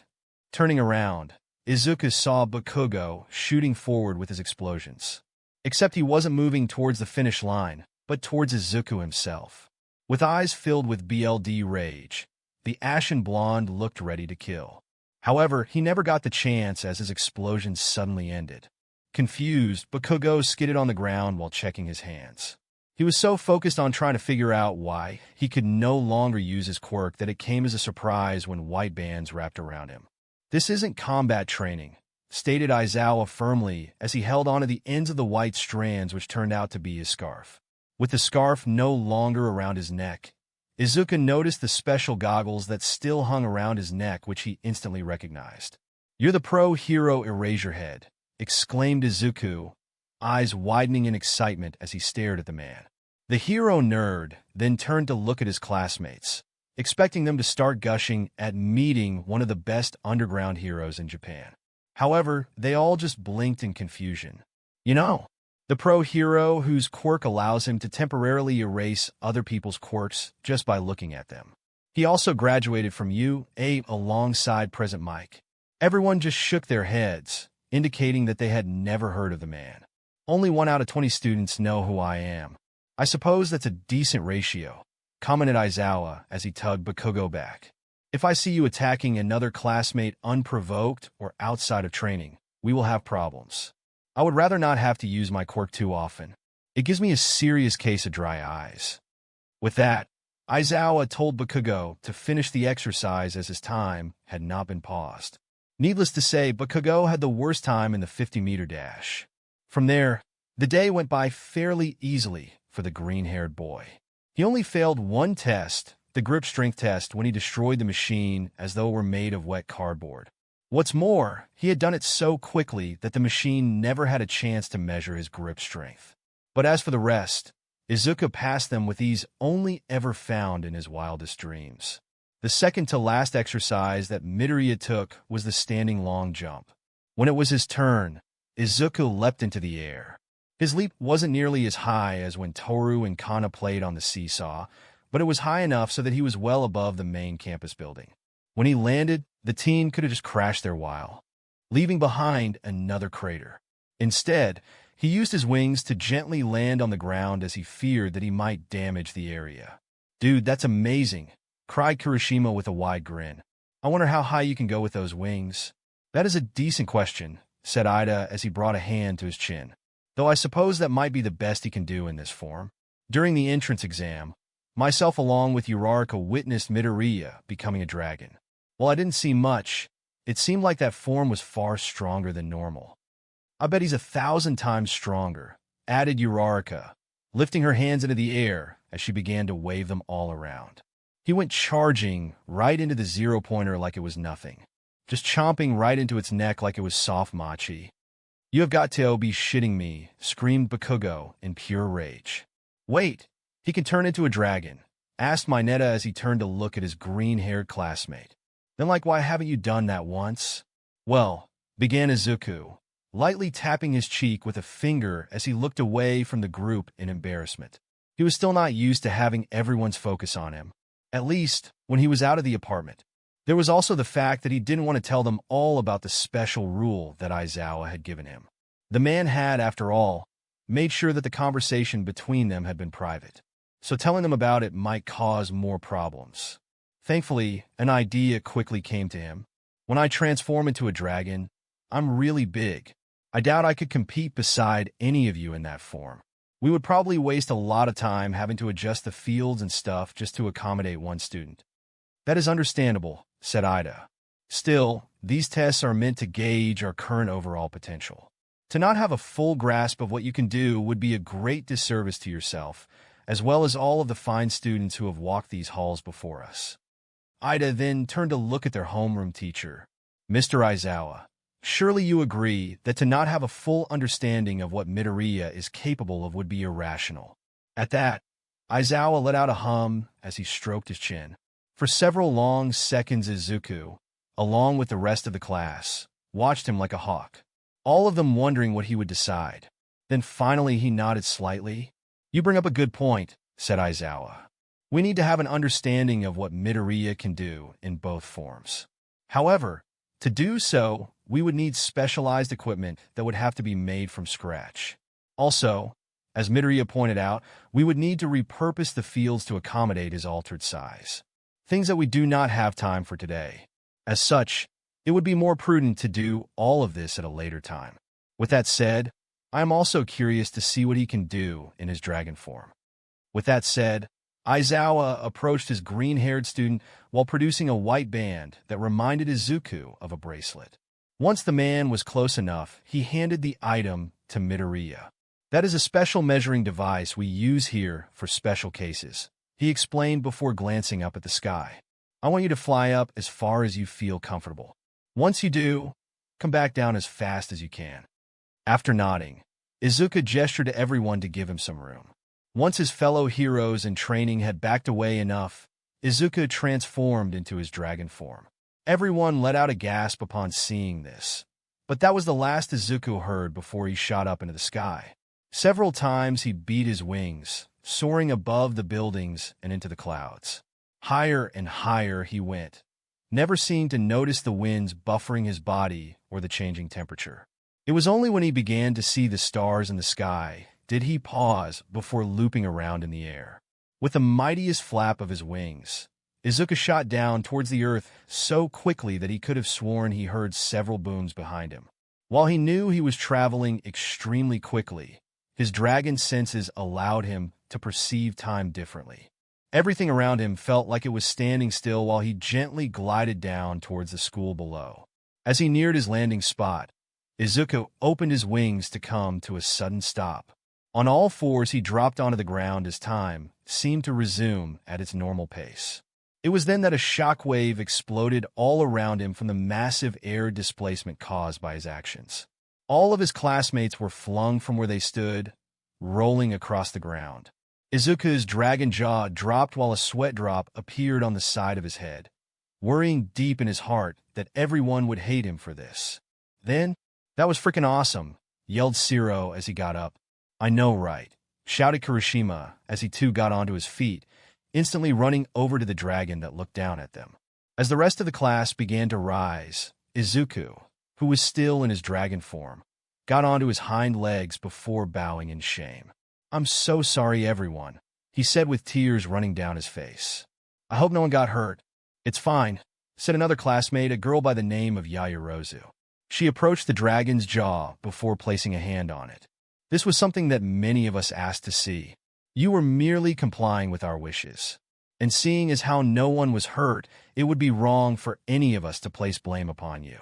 Turning around, Izuku saw Bakugo shooting forward with his explosions. Except he wasn't moving towards the finish line, but towards Izuku himself. With eyes filled with BLD rage, the ashen blonde looked ready to kill. However, he never got the chance as his explosion suddenly ended. Confused, Bakugo skidded on the ground while checking his hands. He was so focused on trying to figure out why he could no longer use his quirk that it came as a surprise when white bands wrapped around him. This isn't combat training, stated Izawa firmly as he held onto the ends of the white strands which turned out to be his scarf. With the scarf no longer around his neck, Izuku noticed the special goggles that still hung around his neck, which he instantly recognized. "You're the pro-hero Eraserhead," exclaimed Izuku, eyes widening in excitement as he stared at the man. The hero nerd then turned to look at his classmates, expecting them to start gushing at meeting one of the best underground heroes in Japan. However, they all just blinked in confusion. You know, the pro-hero whose quirk allows him to temporarily erase other people's quirks just by looking at them. He also graduated from UA alongside Present Mike. Everyone just shook their heads, indicating that they had never heard of the man. "Only 1 out of 20 students know who I am. I suppose that's a decent ratio," commented Izawa as he tugged Bakugo back. "If I see you attacking another classmate unprovoked or outside of training, we will have problems. I would rather not have to use my quirk too often. It gives me a serious case of dry eyes." With that, Izawa told Bakugo to finish the exercise as his time had not been paused. Needless to say, Bakugo had the worst time in the 50-meter dash. From there, the day went by fairly easily for the green-haired boy. He only failed one test, the grip strength test, when he destroyed the machine as though it were made of wet cardboard. What's more, he had done it so quickly that the machine never had a chance to measure his grip strength. But as for the rest, Izuku passed them with ease only ever found in his wildest dreams. The second-to-last exercise that Midoriya took was the standing long jump. When it was his turn, Izuku leapt into the air. His leap wasn't nearly as high as when Toru and Kana played on the seesaw, but it was high enough so that he was well above the main campus building. When he landed, the teen could have just crashed there while leaving behind another crater. Instead, he used his wings to gently land on the ground as he feared that he might damage the area. "Dude, that's amazing," cried Kirishima with a wide grin. "I wonder how high you can go with those wings." "That is a decent question," said Ida as he brought a hand to his chin. "Though I suppose that might be the best he can do in this form." During the entrance exam, myself along with Uraraka witnessed Midoriya becoming a dragon. While I didn't see much, it seemed like that form was far stronger than normal. "I bet he's 1,000 times stronger," added Uraraka, lifting her hands into the air as she began to wave them all around. He went charging right into the zero-pointer like it was nothing, just chomping right into its neck like it was soft mochi. "You have got to be shitting me," screamed Bakugo in pure rage. "Wait, he can turn into a dragon?" asked Mineta as he turned to look at his green-haired classmate. "Then why haven't you done that once?" "Well," began Izuku, lightly tapping his cheek with a finger as he looked away from the group in embarrassment. He was still not used to having everyone's focus on him, at least when he was out of the apartment. There was also the fact that he didn't want to tell them all about the special rule that Izawa had given him. The man had, after all, made sure that the conversation between them had been private, so telling them about it might cause more problems. Thankfully, an idea quickly came to him. "When I transform into a dragon, I'm really big. I doubt I could compete beside any of you in that form. We would probably waste a lot of time having to adjust the fields and stuff just to accommodate one student. That is understandable, said Ida. Still, these tests are meant to gauge our current overall potential. To not have a full grasp of what you can do would be a great disservice to yourself, as well as all of the fine students who have walked these halls before us. Ida then turned to look at their homeroom teacher, Mr. Izawa. Surely you agree that to not have a full understanding of what Midoriya is capable of would be irrational. At that, Izawa let out a hum as he stroked his chin. For several long seconds, Izuku, along with the rest of the class, watched him like a hawk, all of them wondering what he would decide. Then finally he nodded slightly. You bring up a good point, said Izawa. We need to have an understanding of what Midoriya can do in both forms. However, to do so, we would need specialized equipment that would have to be made from scratch. Also, as Midoriya pointed out, we would need to repurpose the fields to accommodate his altered size. Things that we do not have time for today. As such, it would be more prudent to do all of this at a later time. With that said, I am also curious to see what he can do in his dragon form. With that said, Izawa approached his green-haired student while producing a white band that reminded Izuku of a bracelet. Once the man was close enough, he handed the item to Midoriya. That is a special measuring device we use here for special cases, he explained before glancing up at the sky. I want you to fly up as far as you feel comfortable. Once you do, come back down as fast as you can. After nodding, Izuku gestured to everyone to give him some room. Once his fellow heroes in training had backed away enough, Izuku transformed into his dragon form. Everyone let out a gasp upon seeing this, but that was the last Izuku heard before he shot up into the sky. Several times he beat his wings, soaring above the buildings and into the clouds. Higher and higher he went, never seeming to notice the winds buffering his body or the changing temperature. It was only when he began to see the stars in the sky did he pause before looping around in the air. With the mightiest flap of his wings, Izuku shot down towards the earth so quickly that he could have sworn he heard several booms behind him. While he knew he was traveling extremely quickly, his dragon senses allowed him to perceive time differently. Everything around him felt like it was standing still while he gently glided down towards the school below. As he neared his landing spot, Izuku opened his wings to come to a sudden stop. On all fours, he dropped onto the ground as time seemed to resume at its normal pace. It was then that a shockwave exploded all around him from the massive air displacement caused by his actions. All of his classmates were flung from where they stood, rolling across the ground. Izuku's dragon jaw dropped while a sweat drop appeared on the side of his head, worrying deep in his heart that everyone would hate him for this. Then, that was freaking awesome, yelled Siro as he got up. I know, right, shouted Kirishima as he too got onto his feet, instantly running over to the dragon that looked down at them. As the rest of the class began to rise, Izuku, who was still in his dragon form, got onto his hind legs before bowing in shame. I'm so sorry, everyone, he said with tears running down his face. I hope no one got hurt. It's fine, said another classmate, a girl by the name of Yayorozu. She approached the dragon's jaw before placing a hand on it. This was something that many of us asked to see. You were merely complying with our wishes. And seeing as how no one was hurt, it would be wrong for any of us to place blame upon you.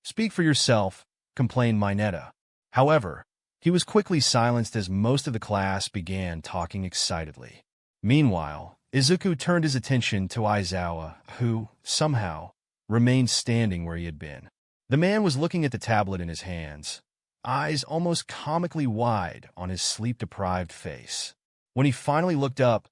Speak for yourself, complained Mineta. However, he was quickly silenced as most of the class began talking excitedly. Meanwhile, Izuku turned his attention to Izawa, who, somehow, remained standing where he had been. The man was looking at the tablet in his hands, eyes almost comically wide on his sleep-deprived face. When he finally looked up,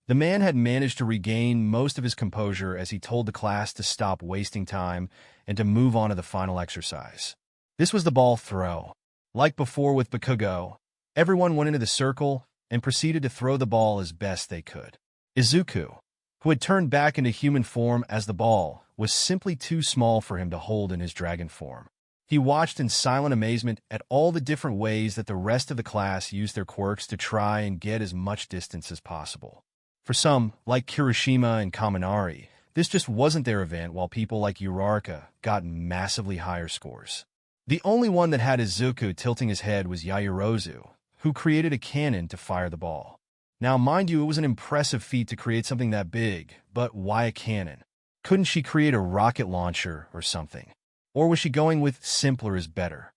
the man had managed to regain most of his composure as he told the class to stop wasting time and to move on to the final exercise. This was the ball throw. Like before with Bakugo, everyone went into the circle and proceeded to throw the ball as best they could. Izuku, who had turned back into human form as the ball, was simply too small for him to hold in his dragon form. He watched in silent amazement at all the different ways that the rest of the class used their quirks to try and get as much distance as possible. For some, like Kirishima and Kaminari, this just wasn't their event, while people like Uraraka got massively higher scores. The only one that had Izuku tilting his head was Yaoyorozu, who created a cannon to fire the ball. Now, mind you, it was an impressive feat to create something that big, but why a cannon? Couldn't she create a rocket launcher or something? Or was she going with simpler is better?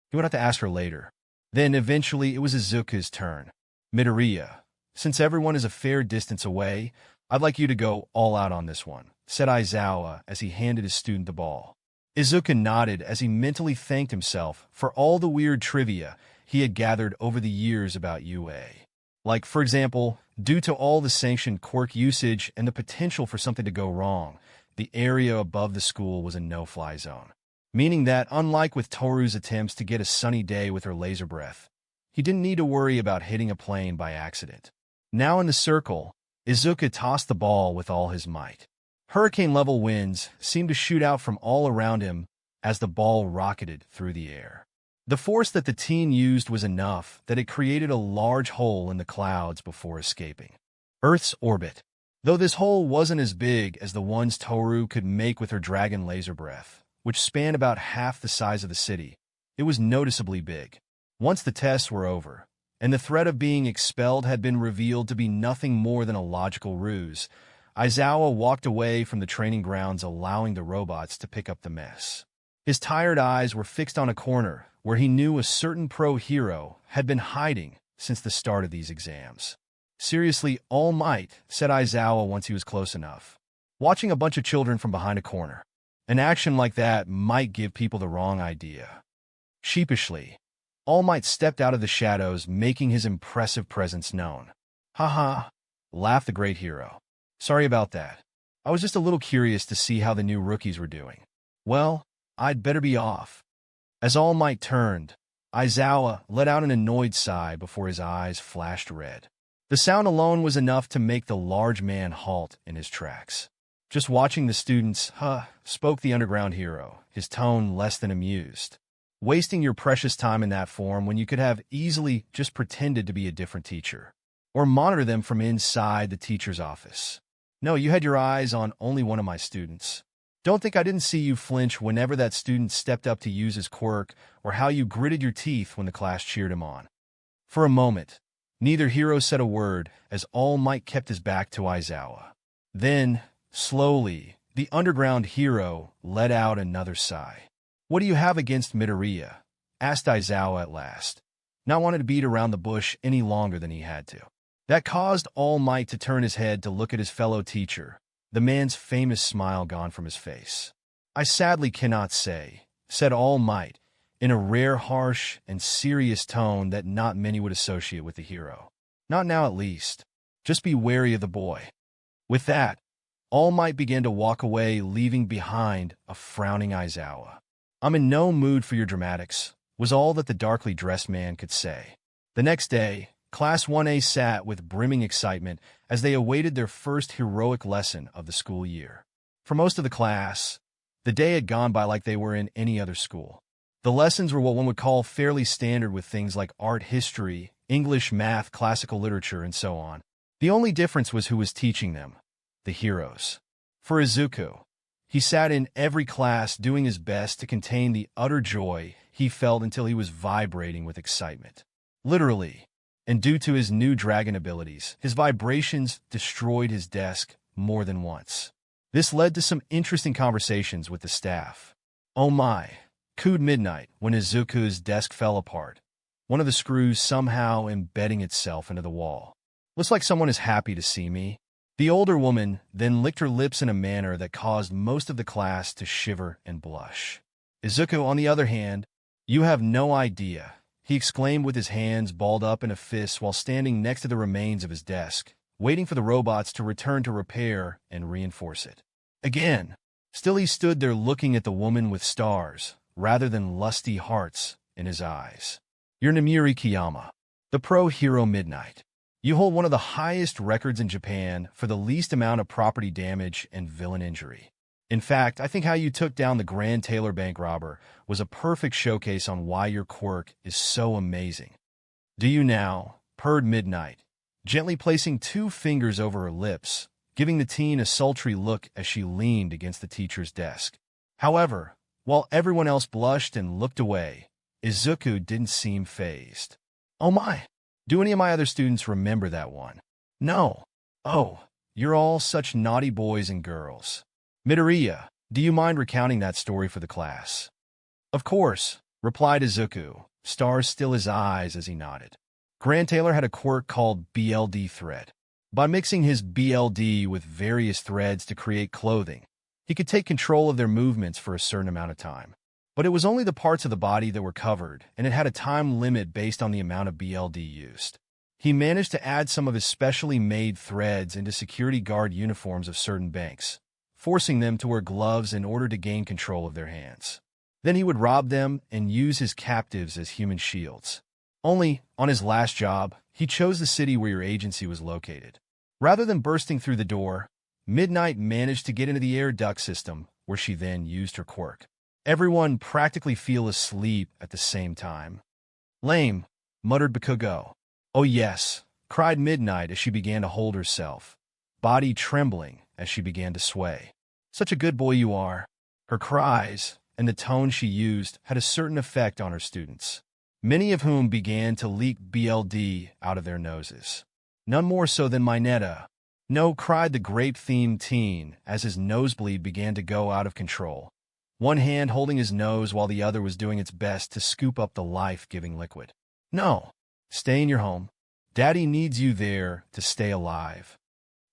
He would have to ask her later. Then, eventually, it was Izuku's turn. Midoriya, since everyone is a fair distance away, I'd like you to go all out on this one, said Aizawa as he handed his student the ball. Izuku nodded as he mentally thanked himself for all the weird trivia he had gathered over the years about UA. Like, for example, due to all the sanctioned quirk usage and the potential for something to go wrong, the area above the school was a no-fly zone. Meaning that, unlike with Toru's attempts to get a sunny day with her laser breath, he didn't need to worry about hitting a plane by accident. Now in the circle, Izuku tossed the ball with all his might. Hurricane-level winds seemed to shoot out from all around him as the ball rocketed through the air. The force that the teen used was enough that it created a large hole in the clouds before escaping Earth's orbit. Though this hole wasn't as big as the ones Toru could make with her dragon laser breath, which spanned about half the size of the city, it was noticeably big. Once the tests were over, and the threat of being expelled had been revealed to be nothing more than a logical ruse, Aizawa walked away from the training grounds, allowing the robots to pick up the mess. His tired eyes were fixed on a corner where he knew a certain pro hero had been hiding since the start of these exams. Seriously, All Might, said Aizawa once he was close enough. Watching a bunch of children from behind a corner. An action like that might give people the wrong idea. Sheepishly, All Might stepped out of the shadows, making his impressive presence known. "Ha," laughed the great hero. "Sorry about that. I was just a little curious to see how the new rookies were doing." "Well, I'd better be off." As All Might turned, Aizawa let out an annoyed sigh before his eyes flashed red. The sound alone was enough to make the large man halt in his tracks. "Just watching the students, spoke the underground hero, his tone less than amused. "Wasting your precious time in that form when you could have easily just pretended to be a different teacher. Or monitor them from inside the teacher's office. No, you had your eyes on only one of my students. Don't think I didn't see you flinch whenever that student stepped up to use his quirk, or how you gritted your teeth when the class cheered him on." For a moment, neither hero said a word as All Might kept his back to Aizawa. Then, slowly, the underground hero let out another sigh. "What do you have against Midoriya?" asked Aizawa at last, not wanting to beat around the bush any longer than he had to. That caused All Might to turn his head to look at his fellow teacher, the man's famous smile gone from his face. "I sadly cannot say," said All Might, in a rare, harsh, and serious tone that not many would associate with the hero. "Not now, at least. Just be wary of the boy." With that, All Might began to walk away, leaving behind a frowning Aizawa. "I'm in no mood for your dramatics," was all that the darkly dressed man could say. The next day, Class 1A sat with brimming excitement as they awaited their first heroic lesson of the school year. For most of the class, the day had gone by like they were in any other school. The lessons were what one would call fairly standard, with things like art history, English, math, classical literature, and so on. The only difference was who was teaching them: the heroes. For Izuku, he sat in every class doing his best to contain the utter joy he felt until he was vibrating with excitement. Literally. And due to his new dragon abilities, his vibrations destroyed his desk more than once. This led to some interesting conversations with the staff. "Oh my," cooed Midnight when Izuku's desk fell apart, one of the screws somehow embedding itself into the wall. "Looks like someone is happy to see me." The older woman then licked her lips in a manner that caused most of the class to shiver and blush. Izuku, on the other hand, "You have no idea," he exclaimed with his hands balled up in a fist while standing next to the remains of his desk, waiting for the robots to return to repair and reinforce it. Again, still he stood there looking at the woman with stars, rather than lusty hearts, in his eyes. "You're Namiri Kiyama, the pro hero Midnight. You hold one of the highest records in Japan for the least amount of property damage and villain injury. In fact, I think how you took down the Grand Taylor bank robber was a perfect showcase on why your quirk is so amazing." "Do you now?" purred Midnight, gently placing 2 fingers over her lips, giving the teen a sultry look as she leaned against the teacher's desk. However, While everyone else blushed and looked away, Izuku didn't seem fazed. Oh my! Do any of my other students remember that one? No. Oh, you're all such naughty boys and girls. Midoriya, do you mind recounting that story for the class? Of course, replied Izuku, stars still his eyes as he nodded. Grand Taylor had a quirk called BLD thread. By mixing his BLD with various threads to create clothing, he could take control of their movements for a certain amount of time. But it was only the parts of the body that were covered, and it had a time limit based on the amount of BLD used. He managed to add some of his specially made threads into security guard uniforms of certain banks, forcing them to wear gloves in order to gain control of their hands. Then he would rob them and use his captives as human shields. Only, on his last job, he chose the city where your agency was located. Rather than bursting through the door, Midnight managed to get into the air duct system, where she then used her quirk. Everyone practically fell asleep at the same time. Lame, muttered Bakugo. Oh yes, cried Midnight as she began to hold herself, body trembling as she began to sway. Such a good boy you are. Her cries and the tone she used had a certain effect on her students, many of whom began to leak BLD out of their noses. None more so than Mineta. No, cried the grape-themed teen as his nosebleed began to go out of control, one hand holding his nose while the other was doing its best to scoop up the life-giving liquid. No, stay in your home. Daddy needs you there to stay alive.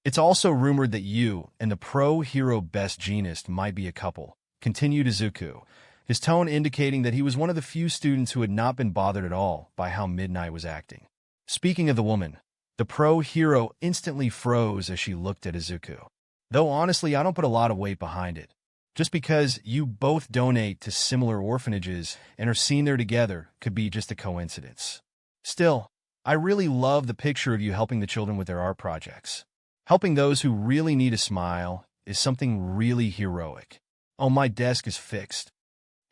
It's also rumored that you and the pro-hero best genist might be a couple, continued Izuku, his tone indicating that he was one of the few students who had not been bothered at all by how Midnight was acting. Speaking of the woman, the pro-hero instantly froze as she looked at Izuku. Though honestly, I don't put a lot of weight behind it. Just because you both donate to similar orphanages and are seen there together could be just a coincidence. Still, I really love the picture of you helping the children with their art projects. Helping those who really need a smile is something really heroic. Oh, my desk is fixed.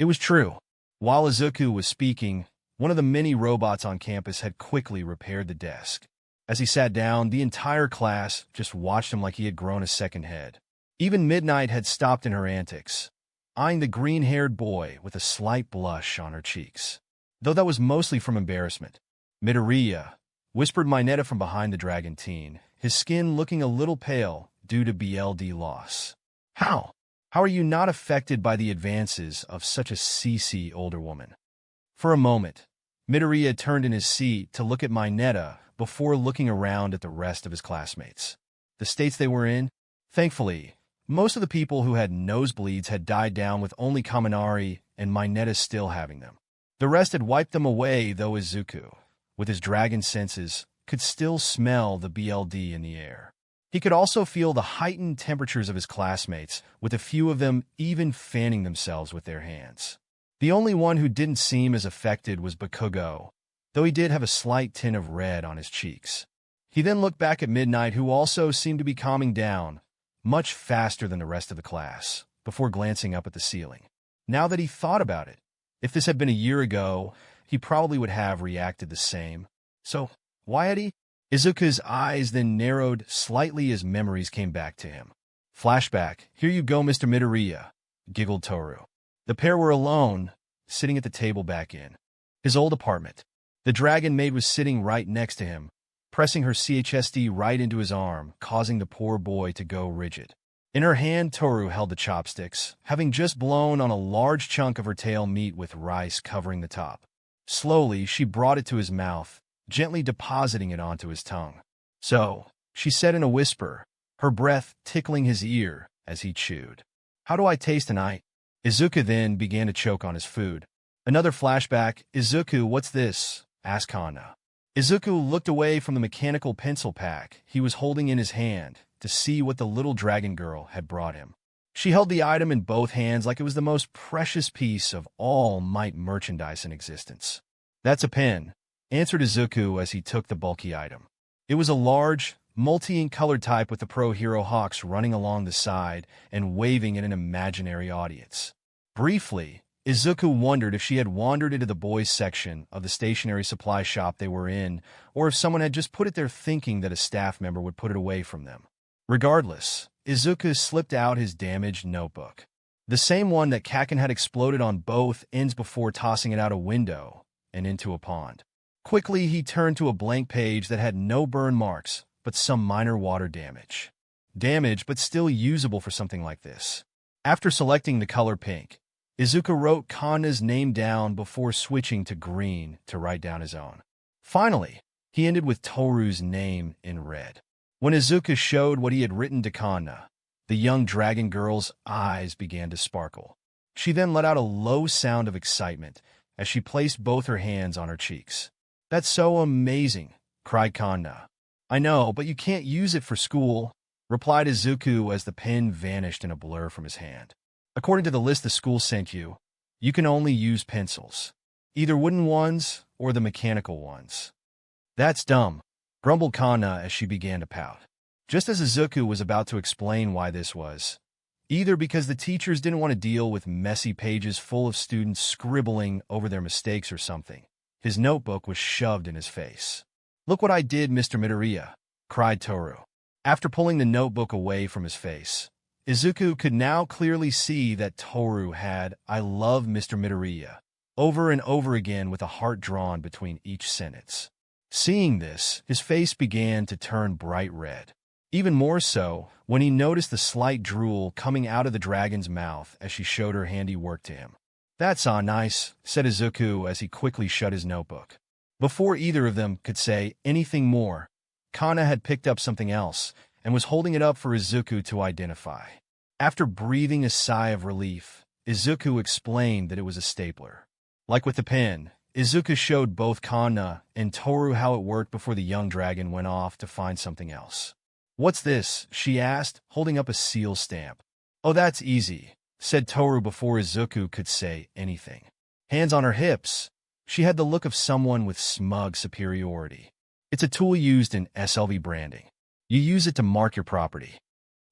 It was true. While Izuku was speaking, one of the many robots on campus had quickly repaired the desk. As he sat down, the entire class just watched him like he had grown a second head. Even Midnight had stopped in her antics, eyeing the green-haired boy with a slight blush on her cheeks, though that was mostly from embarrassment. Midoriya, whispered Mineta from behind the dragon teen, his skin looking a little pale due to BLD loss. How? How are you not affected by the advances of such a CC older woman? For a moment, Midoriya turned in his seat to look at Mineta before looking around at the rest of his classmates. The states they were in? Thankfully, most of the people who had nosebleeds had died down with only Kaminari and Mineta still having them. The rest had wiped them away, though Izuku, with his dragon senses, could still smell the BLD in the air. He could also feel the heightened temperatures of his classmates, with a few of them even fanning themselves with their hands. The only one who didn't seem as affected was Bakugo, though he did have a slight tint of red on his cheeks. He then looked back at Midnight, who also seemed to be calming down, much faster than the rest of the class, before glancing up at the ceiling. Now that he thought about it, if this had been a year ago, he probably would have reacted the same. So, why had he? Izuku's eyes then narrowed slightly as memories came back to him. Flashback, here you go, Mr. Midoriya, giggled Toru. The pair were alone, sitting at the table back in his old apartment. The dragon maid was sitting right next to him, pressing her CHSD right into his arm, causing the poor boy to go rigid. In her hand, Toru held the chopsticks, having just blown on a large chunk of her tail meat with rice covering the top. Slowly, she brought it to his mouth, gently depositing it onto his tongue. So, she said in a whisper, her breath tickling his ear as he chewed. How do I taste tonight? Izuku then began to choke on his food. Another flashback. Izuku, what's this? Asked Kana. Izuku looked away from the mechanical pencil pack he was holding in his hand to see what the little dragon girl had brought him. She held the item in both hands like it was the most precious piece of all Might merchandise in existence. That's a pen, answered Izuku as he took the bulky item. It was a large, multi-ink colored type with the pro-hero hawks running along the side and waving at an imaginary audience. Briefly, Izuku wondered if she had wandered into the boys' section of the stationery supply shop they were in, or if someone had just put it there thinking that a staff member would put it away from them. Regardless, Izuku slipped out his damaged notebook. The same one that Kakin had exploded on both ends before tossing it out a window and into a pond. Quickly, he turned to a blank page that had no burn marks, but some minor water damage. Damage, but still usable for something like this. After selecting the color pink, Izuku wrote Kanna's name down before switching to green to write down his own. Finally, he ended with Toru's name in red. When Izuku showed what he had written to Kanna, the young dragon girl's eyes began to sparkle. She then let out a low sound of excitement as she placed both her hands on her cheeks. "That's so amazing," cried Kanna. "I know, but you can't use it for school," replied Izuku as the pen vanished in a blur from his hand. "According to the list the school sent you, you can only use pencils. Either wooden ones or the mechanical ones." "That's dumb," grumbled Kanna as she began to pout. Just as Izuku was about to explain why this was, either because the teachers didn't want to deal with messy pages full of students scribbling over their mistakes or something, his notebook was shoved in his face. "Look what I did, Mr. Midoriya," cried Toru. After pulling the notebook away from his face, Izuku could now clearly see that Toru had "I love Mr. Midoriya" over and over again with a heart drawn between each sentence. Seeing this, his face began to turn bright red. Even more so when he noticed the slight drool coming out of the dragon's mouth as she showed her handiwork to him. "That's nice," said Izuku as he quickly shut his notebook. Before either of them could say anything more, Kanna had picked up something else and was holding it up for Izuku to identify. After breathing a sigh of relief, Izuku explained that it was a stapler. Like with the pen, Izuku showed both Kanna and Toru how it worked before the young dragon went off to find something else. "What's this?" she asked, holding up a seal stamp. "Oh, that's easy," said Toru before Izuku could say anything. Hands on her hips, she had the look of someone with smug superiority. "It's a tool used in SLV branding. You use it to mark your property."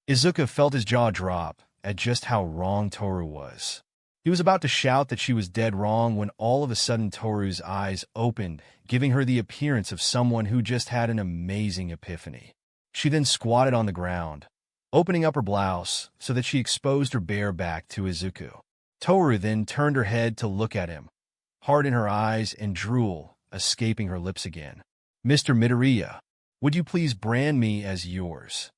Izuku felt his jaw drop at just how wrong Toru was. He was about to shout that she was dead wrong when all of a sudden Toru's eyes opened, giving her the appearance of someone who just had an amazing epiphany. She then squatted on the ground, opening up her blouse so that she exposed her bare back to Izuku. Toru then turned her head to look at him, heart in her eyes and drool escaping her lips again. "Mr. Midoriya, would you please brand me as yours?"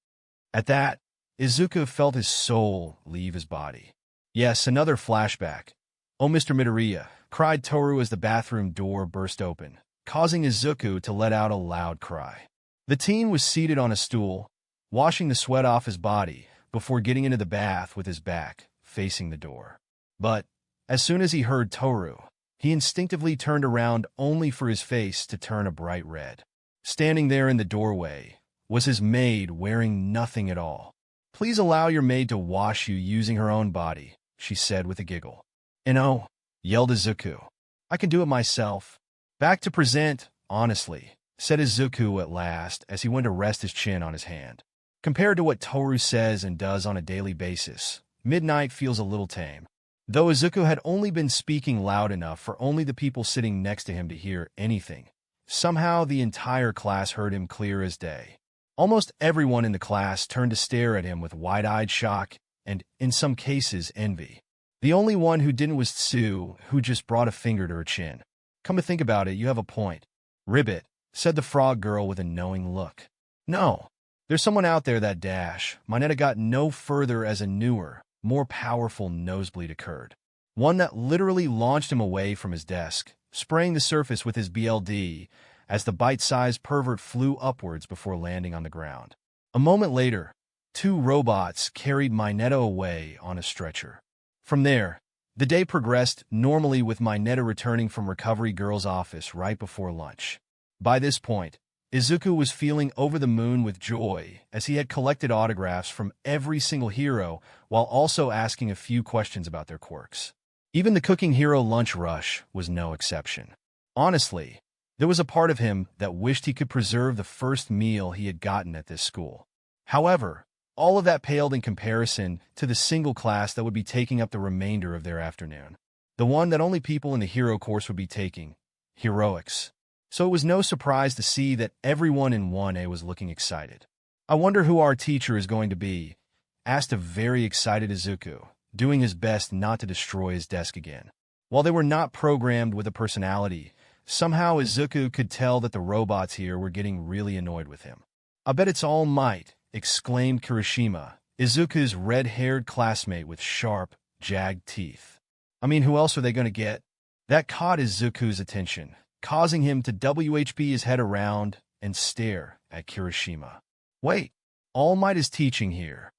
At that, Izuku felt his soul leave his body. Yes, another flashback. "Oh, Mr. Midoriya," cried Toru as the bathroom door burst open, causing Izuku to let out a loud cry. The teen was seated on a stool, washing the sweat off his body before getting into the bath with his back facing the door. But as soon as he heard Toru, he instinctively turned around only for his face to turn a bright red. Standing there in the doorway was his maid wearing nothing at all. "Please allow your maid to wash you using her own body," she said with a giggle. "No," yelled Izuku. "I can do it myself." "Back to present, honestly," said Izuku at last as he went to rest his chin on his hand. Compared to what Toru says and does on a daily basis, Midnight feels a little tame. Though Izuku had only been speaking loud enough for only the people sitting next to him to hear anything, somehow the entire class heard him clear as day. Almost everyone in the class turned to stare at him with wide-eyed shock and, in some cases, envy. The only one who didn't was Tsu, who just brought a finger to her chin. "Come to think about it, you have a point." "Ribbit," said the frog girl with a knowing look. "No, there's someone out there that dash." Mineta got no further as a newer, more powerful nosebleed occurred. One that literally launched him away from his desk, spraying the surface with his BLD as the bite-sized pervert flew upwards before landing on the ground. A moment later, two robots carried Mineta away on a stretcher. From there, the day progressed normally with Mineta returning from Recovery Girl's office right before lunch. By this point, Izuku was feeling over the moon with joy as he had collected autographs from every single hero while also asking a few questions about their quirks. Even the cooking hero lunch rush was no exception. Honestly, there was a part of him that wished he could preserve the first meal he had gotten at this school. However, all of that paled in comparison to the single class that would be taking up the remainder of their afternoon. The one that only people in the hero course would be taking, heroics. So it was no surprise to see that everyone in 1A was looking excited. "I wonder who our teacher is going to be," asked a very excited Izuku, doing his best not to destroy his desk again. While they were not programmed with a personality, somehow Izuku could tell that the robots here were getting really annoyed with him. "I bet it's All Might," exclaimed Kirishima, Izuku's red-haired classmate with sharp, jagged teeth. "I mean, who else are they going to get?" That caught Izuku's attention, causing him to WHP his head around and stare at Kirishima. "Wait, All Might is teaching here."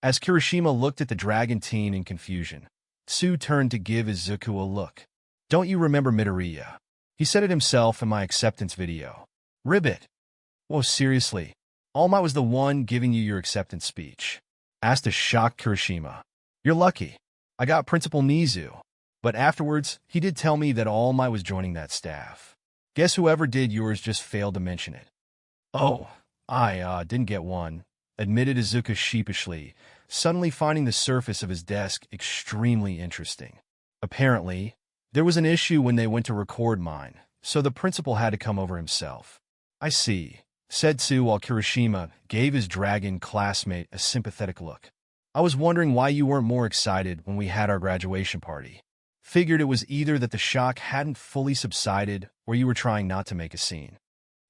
As Kirishima looked at the dragon teen in confusion, Tsu turned to give Izuku a look. "Don't you remember Midoriya? He said it himself in my acceptance video." "Ribbit." "Whoa, seriously? All Might was the one giving you your acceptance speech?" asked a shocked Kirishima. "You're lucky. I got Principal Nizu. But afterwards, he did tell me that All Might was joining that staff. Guess whoever did yours just failed to mention it." "Oh, I didn't get one," admitted Izuku sheepishly, suddenly finding the surface of his desk extremely interesting. Apparently, there was an issue when they went to record mine, so the principal had to come over himself. "I see," said Tsu while Kirishima gave his dragon classmate a sympathetic look. "I was wondering why you weren't more excited when we had our graduation party. Figured it was either that the shock hadn't fully subsided or you were trying not to make a scene."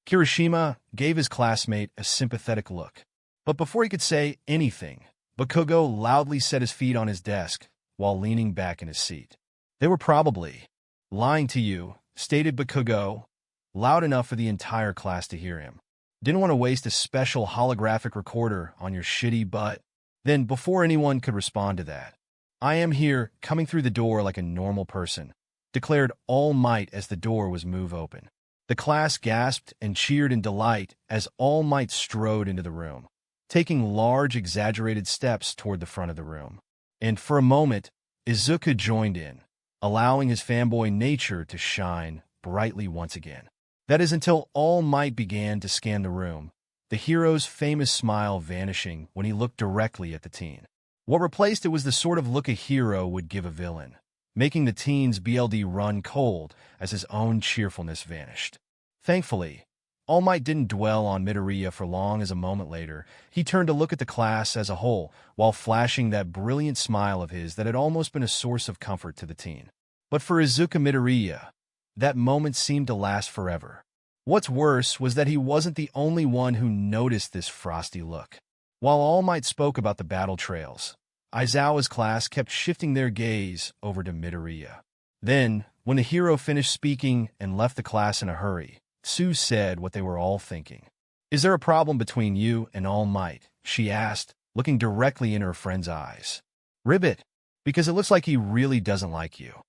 Kirishima gave his classmate a sympathetic look. But before he could say anything, Bakugo loudly set his feet on his desk while leaning back in his seat. "They were probably lying to you," stated Bakugo, loud enough for the entire class to hear him. "Didn't want to waste a special holographic recorder on your shitty butt." Then, before anyone could respond to that, "I am here, coming through the door like a normal person," declared All Might as the door was moved open. The class gasped and cheered in delight as All Might strode into the room, taking large, exaggerated steps toward the front of the room. And for a moment, Izuku joined in, allowing his fanboy nature to shine brightly once again. That is until All Might began to scan the room, the hero's famous smile vanishing when he looked directly at the teen. What replaced it was the sort of look a hero would give a villain, making the teen's BLD run cold as his own cheerfulness vanished. Thankfully, All Might didn't dwell on Midoriya for long as a moment later, he turned to look at the class as a whole while flashing that brilliant smile of his that had almost been a source of comfort to the teen. But for Izuku Midoriya, that moment seemed to last forever. What's worse was that he wasn't the only one who noticed this frosty look. While All Might spoke about the battle trails, Aizawa's class kept shifting their gaze over to Midoriya. Then, when the hero finished speaking and left the class in a hurry, Tsu said what they were all thinking. "Is there a problem between you and All Might?" she asked, looking directly in her friend's eyes. "Ribbit, because it looks like he really doesn't like you."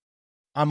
"I'm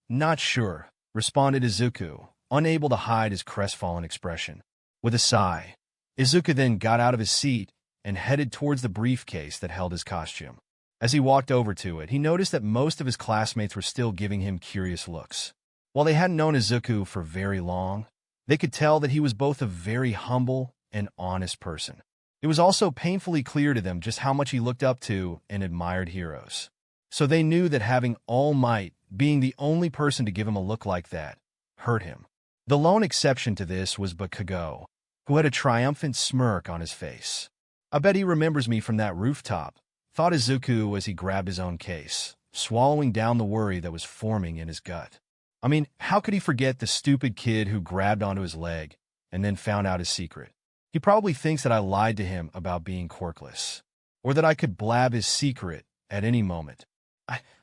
not sure," responded Izuku, unable to hide his crestfallen expression. With a sigh, Izuku then got out of his seat and headed towards the briefcase that held his costume. As he walked over to it, he noticed that most of his classmates were still giving him curious looks. While they hadn't known Izuku for very long, they could tell that he was both a very humble and honest person. It was also painfully clear to them just how much he looked up to and admired heroes. So they knew that having All Might being the only person to give him a look like that hurt him. The lone exception to this was Bakugo, who had a triumphant smirk on his face. "I bet he remembers me from that rooftop," thought Izuku as he grabbed his own case, swallowing down the worry that was forming in his gut. I mean, how could he forget the stupid kid who grabbed onto his leg and then found out his secret? He probably thinks that I lied to him about being quirkless, or that I could blab his secret at any moment.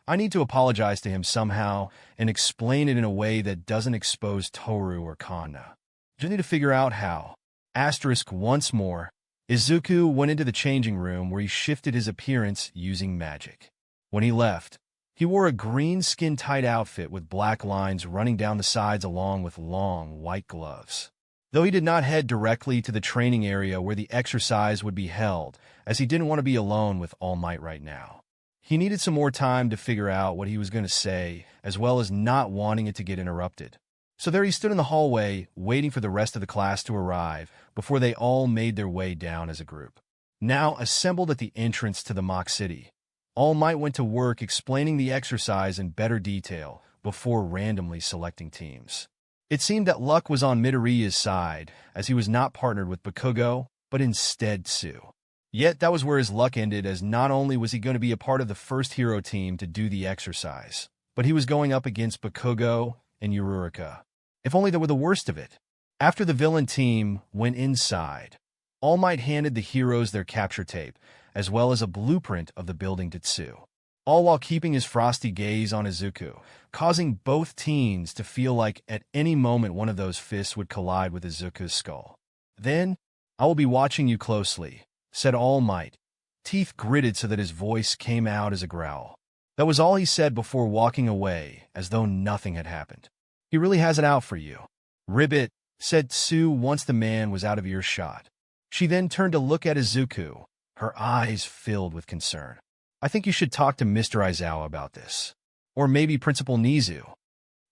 I need to apologize to him somehow and explain it in a way that doesn't expose Toru or Kanna. Just need to figure out how. Asterisk once more, Izuku went into the changing room where he shifted his appearance using magic. When he left, he wore a green skin-tight outfit with black lines running down the sides along with long white gloves. Though he did not head directly to the training area where the exercise would be held, as he didn't want to be alone with All Might right now. He needed some more time to figure out what he was going to say, as well as not wanting it to get interrupted. So there he stood in the hallway, waiting for the rest of the class to arrive before they all made their way down as a group. Now assembled at the entrance to the Mock City, All Might went to work explaining the exercise in better detail before randomly selecting teams. It seemed that luck was on Midoriya's side, as he was not partnered with Bakugo, but instead Tsu. Yet that was where his luck ended, as not only was he going to be a part of the first hero team to do the exercise, but he was going up against Bakugo and Uraraka. If only they were the worst of it. After the villain team went inside, All Might handed the heroes their capture tape, as well as a blueprint of the building to Tsu, all while keeping his frosty gaze on Izuku, causing both teens to feel like at any moment one of those fists would collide with Izuku's skull. "Then, I will be watching you closely," said All Might, teeth gritted so that his voice came out as a growl. That was all he said before walking away, as though nothing had happened. "He really has it out for you." "Ribbit," said Tsu once the man was out of earshot. She then turned to look at Izuku, her eyes filled with concern. "I think you should talk to Mr. Aizawa about this. Or maybe Principal Nizu."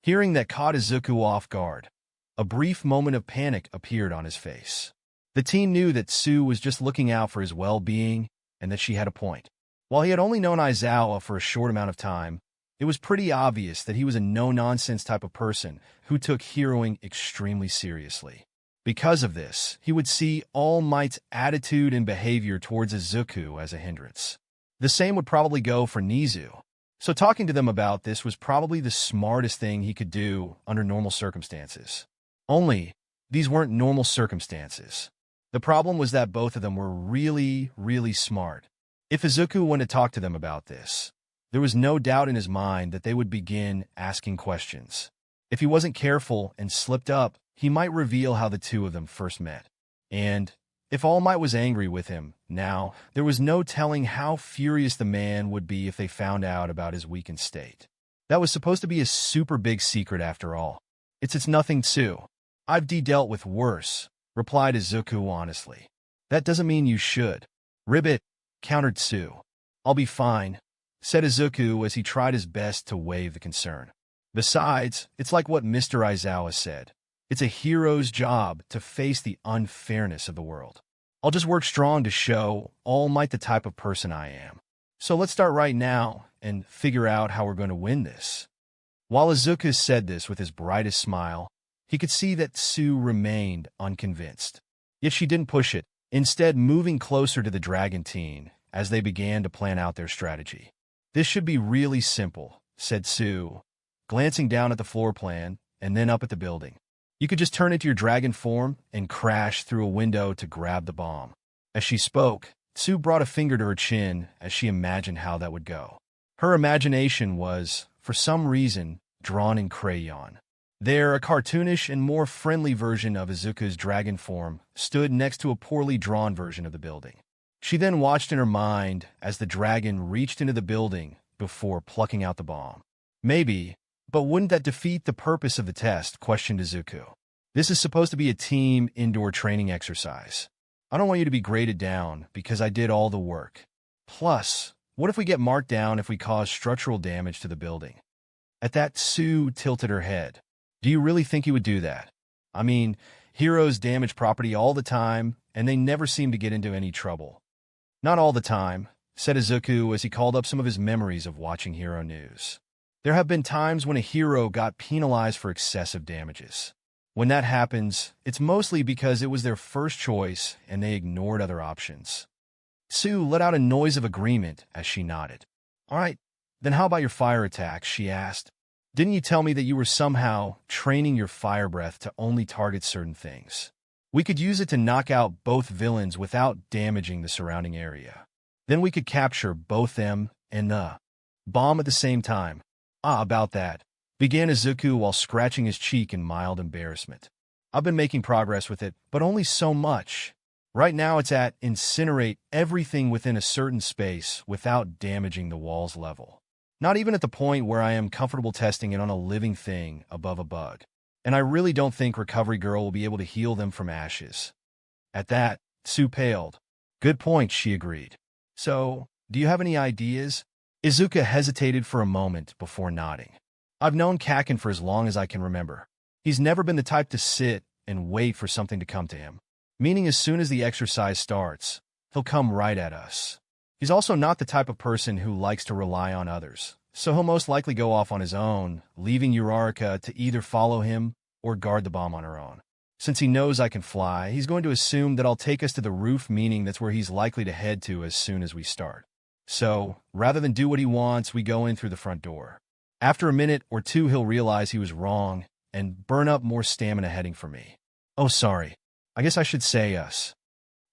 Hearing that caught Izuku off guard. A brief moment of panic appeared on his face. The teen knew that Tsu was just looking out for his well-being, and that she had a point. While he had only known Aizawa for a short amount of time, it was pretty obvious that he was a no-nonsense type of person who took heroing extremely seriously. Because of this, he would see All Might's attitude and behavior towards Izuku as a hindrance. The same would probably go for Nizu. So talking to them about this was probably the smartest thing he could do under normal circumstances. Only, these weren't normal circumstances. The problem was that both of them were really, really smart. If Izuku went to talk to them about this, there was no doubt in his mind that they would begin asking questions. If he wasn't careful and slipped up, he might reveal how the two of them first met. And if All Might was angry with him, now, there was no telling how furious the man would be if they found out about his weakened state. That was supposed to be a super big secret after all. It's nothing, Tsu. I've dealt with worse, replied Izuku honestly. That doesn't mean you should. Ribbit, countered Tsu. I'll be fine, said Izuku as he tried his best to waive the concern. Besides, it's like what Mr. Aizawa said. It's a hero's job to face the unfairness of the world. I'll just work strong to show All Might the type of person I am. So let's start right now and figure out how we're going to win this. While Izuku said this with his brightest smile, he could see that Tsu remained unconvinced. Yet she didn't push it, instead moving closer to the dragon teen as they began to plan out their strategy. This should be really simple, said Tsu, glancing down at the floor plan and then up at the building. You could just turn into your dragon form and crash through a window to grab the bomb. As she spoke, Tsu brought a finger to her chin as she imagined how that would go. Her imagination was, for some reason, drawn in crayon. There, a cartoonish and more friendly version of Izuku's dragon form stood next to a poorly drawn version of the building. She then watched in her mind as the dragon reached into the building before plucking out the bomb. Maybe, but wouldn't that defeat the purpose of the test, questioned Izuku. This is supposed to be a team indoor training exercise. I don't want you to be graded down because I did all the work. Plus, what if we get marked down if we cause structural damage to the building? At that, Tsu tilted her head. Do you really think you would do that? I mean, heroes damage property all the time, and they never seem to get into any trouble. Not all the time, said Izuku as he called up some of his memories of watching hero news. There have been times when a hero got penalized for excessive damages. When that happens, it's mostly because it was their first choice and they ignored other options. Tsu let out a noise of agreement as she nodded. All right, then how about your fire attacks, she asked. Didn't you tell me that you were somehow training your fire breath to only target certain things? We could use it to knock out both villains without damaging the surrounding area. Then we could capture both them and the bomb at the same time. About that, began Izuku while scratching his cheek in mild embarrassment. I've been making progress with it, but only so much. Right now it's at incinerate everything within a certain space without damaging the wall's level. Not even at the point where I am comfortable testing it on a living thing above a bug. And I really don't think Recovery Girl will be able to heal them from ashes. At that, Tsu paled. Good point, she agreed. So, do you have any ideas? Izuku hesitated for a moment before nodding. I've known Kakin for as long as I can remember. He's never been the type to sit and wait for something to come to him. Meaning as soon as the exercise starts, he'll come right at us. He's also not the type of person who likes to rely on others, so he'll most likely go off on his own, leaving Uraraka to either follow him or guard the bomb on her own. Since he knows I can fly, he's going to assume that I'll take us to the roof, meaning that's where he's likely to head to as soon as we start. So, rather than do what he wants, we go in through the front door. After a minute or two, he'll realize he was wrong and burn up more stamina heading for me. Oh, sorry. I guess I should say us.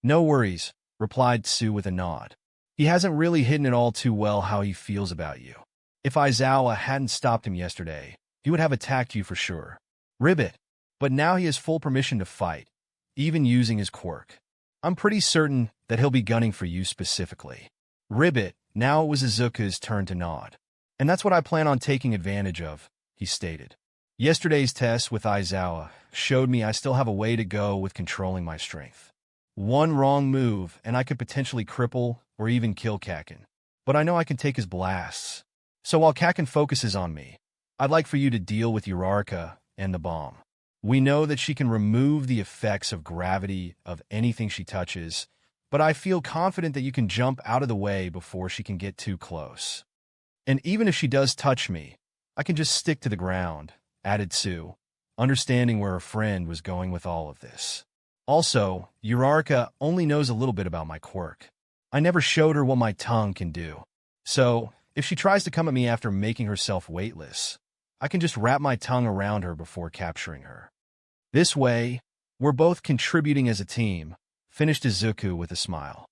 No worries, replied Sue with a nod. He hasn't really hidden it all too well how he feels about you. If Izawa hadn't stopped him yesterday, he would have attacked you for sure. Ribbit. But now he has full permission to fight, even using his quirk. I'm pretty certain that he'll be gunning for you specifically. Ribbit. Now it was Izuku's turn to nod. And that's what I plan on taking advantage of, he stated. Yesterday's test with Izawa showed me I still have a way to go with controlling my strength. One wrong move, and I could potentially cripple or even kill Kaken. But I know I can take his blasts. So while Kaken focuses on me, I'd like for you to deal with Uraraka and the bomb. We know that she can remove the effects of gravity of anything she touches, but I feel confident that you can jump out of the way before she can get too close. And even if she does touch me, I can just stick to the ground, added Sue, understanding where her friend was going with all of this. Also, Uraraka only knows a little bit about my quirk. I never showed her what my tongue can do. So, if she tries to come at me after making herself weightless, I can just wrap my tongue around her before capturing her. This way, we're both contributing as a team, finished Izuku with a smile.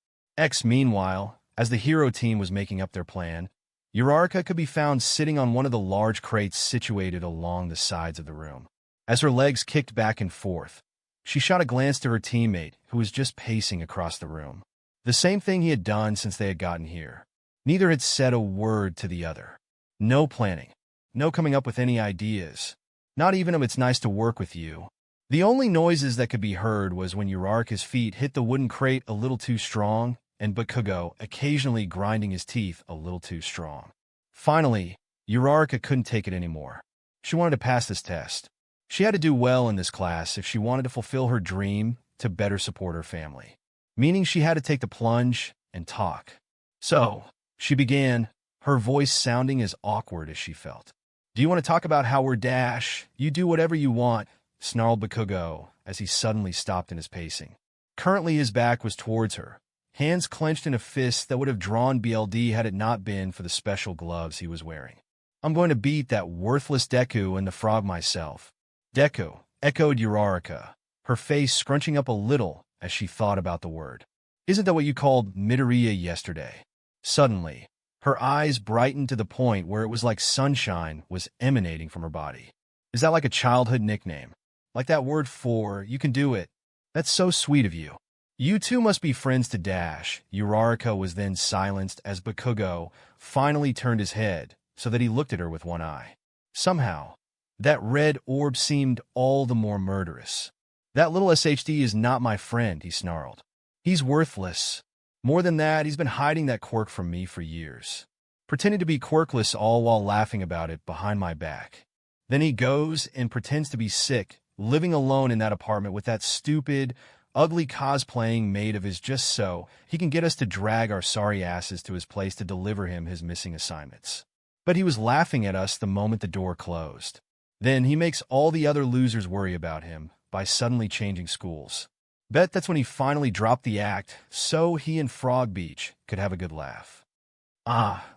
Meanwhile, as the hero team was making up their plan, Uraraka could be found sitting on one of the large crates situated along the sides of the room. As her legs kicked back and forth, she shot a glance to her teammate, who was just pacing across the room. The same thing he had done since they had gotten here. Neither had said a word to the other. No planning. No coming up with any ideas. Not even of "it's nice to work with you." The only noises that could be heard was when Uraraka's feet hit the wooden crate a little too strong, and Bakugo occasionally grinding his teeth a little too strong. Finally, Uraraka couldn't take it anymore. She wanted to pass this test. She had to do well in this class if she wanted to fulfill her dream to better support her family. Meaning she had to take the plunge and talk. So, she began, her voice sounding as awkward as she felt. "Do you want to talk about how we're dash? You do whatever you want," snarled Bakugo as he suddenly stopped in his pacing. Currently his back was towards her, hands clenched in a fist that would have drawn BLD had it not been for the special gloves he was wearing. "I'm going to beat that worthless Deku and the frog myself." "Deku," echoed Uraraka, her face scrunching up a little as she thought about the word. "Isn't that what you called Midoriya yesterday?" Suddenly, her eyes brightened to the point where it was like sunshine was emanating from her body. "Is that like a childhood nickname? Like that word for, you can do it? That's so sweet of you. You two must be friends to Dash." Uraraka was then silenced as Bakugo finally turned his head so that he looked at her with one eye. Somehow, that red orb seemed all the more murderous. "That little SHD is not my friend," he snarled. "He's worthless. More than that, he's been hiding that quirk from me for years. Pretending to be quirkless all while laughing about it behind my back. Then he goes and pretends to be sick, living alone in that apartment with that stupid, ugly cosplaying maid of his just so he can get us to drag our sorry asses to his place to deliver him his missing assignments. But he was laughing at us the moment the door closed. Then he makes all the other losers worry about him by suddenly changing schools. Bet that's when he finally dropped the act so he and Frog Beach could have a good laugh."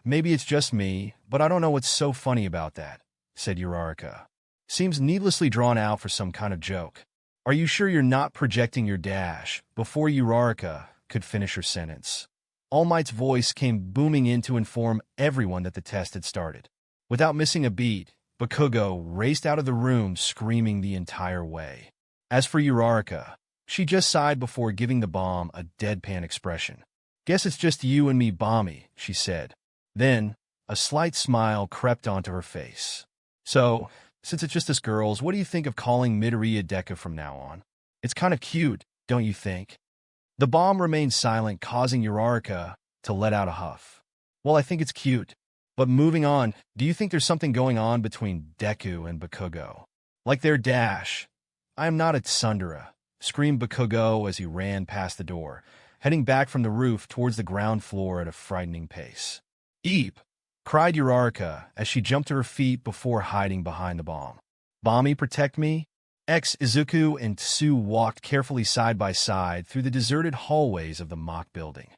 Maybe it's just me, but I don't know what's so funny about that," said Uraraka. "Seems needlessly drawn out for some kind of joke. Are you sure you're not projecting your dash?" Before Uraraka could finish her sentence, All Might's voice came booming in to inform everyone that the test had started. Without missing a beat, Bakugo raced out of the room screaming the entire way. As for Uraraka, she just sighed before giving the bomb a deadpan expression. "Guess it's just you and me, Bommy," she said. Then, a slight smile crept onto her face. "So, since it's just us girls, what do you think of calling Midoriya Deku from now on? It's kind of cute, don't you think?" The bomb remained silent, causing Uraraka to let out a huff. "Well, I think it's cute. But moving on, do you think there's something going on between Deku and Bakugo? Like their dash?" "I am not a tsundere," screamed Bakugo as he ran past the door, heading back from the roof towards the ground floor at a frightening pace. "Eep!" cried Uraraka as she jumped to her feet before hiding behind the bomb. "Bommy, protect me?" Izuku and Tsu walked carefully side by side through the deserted hallways of the mock building.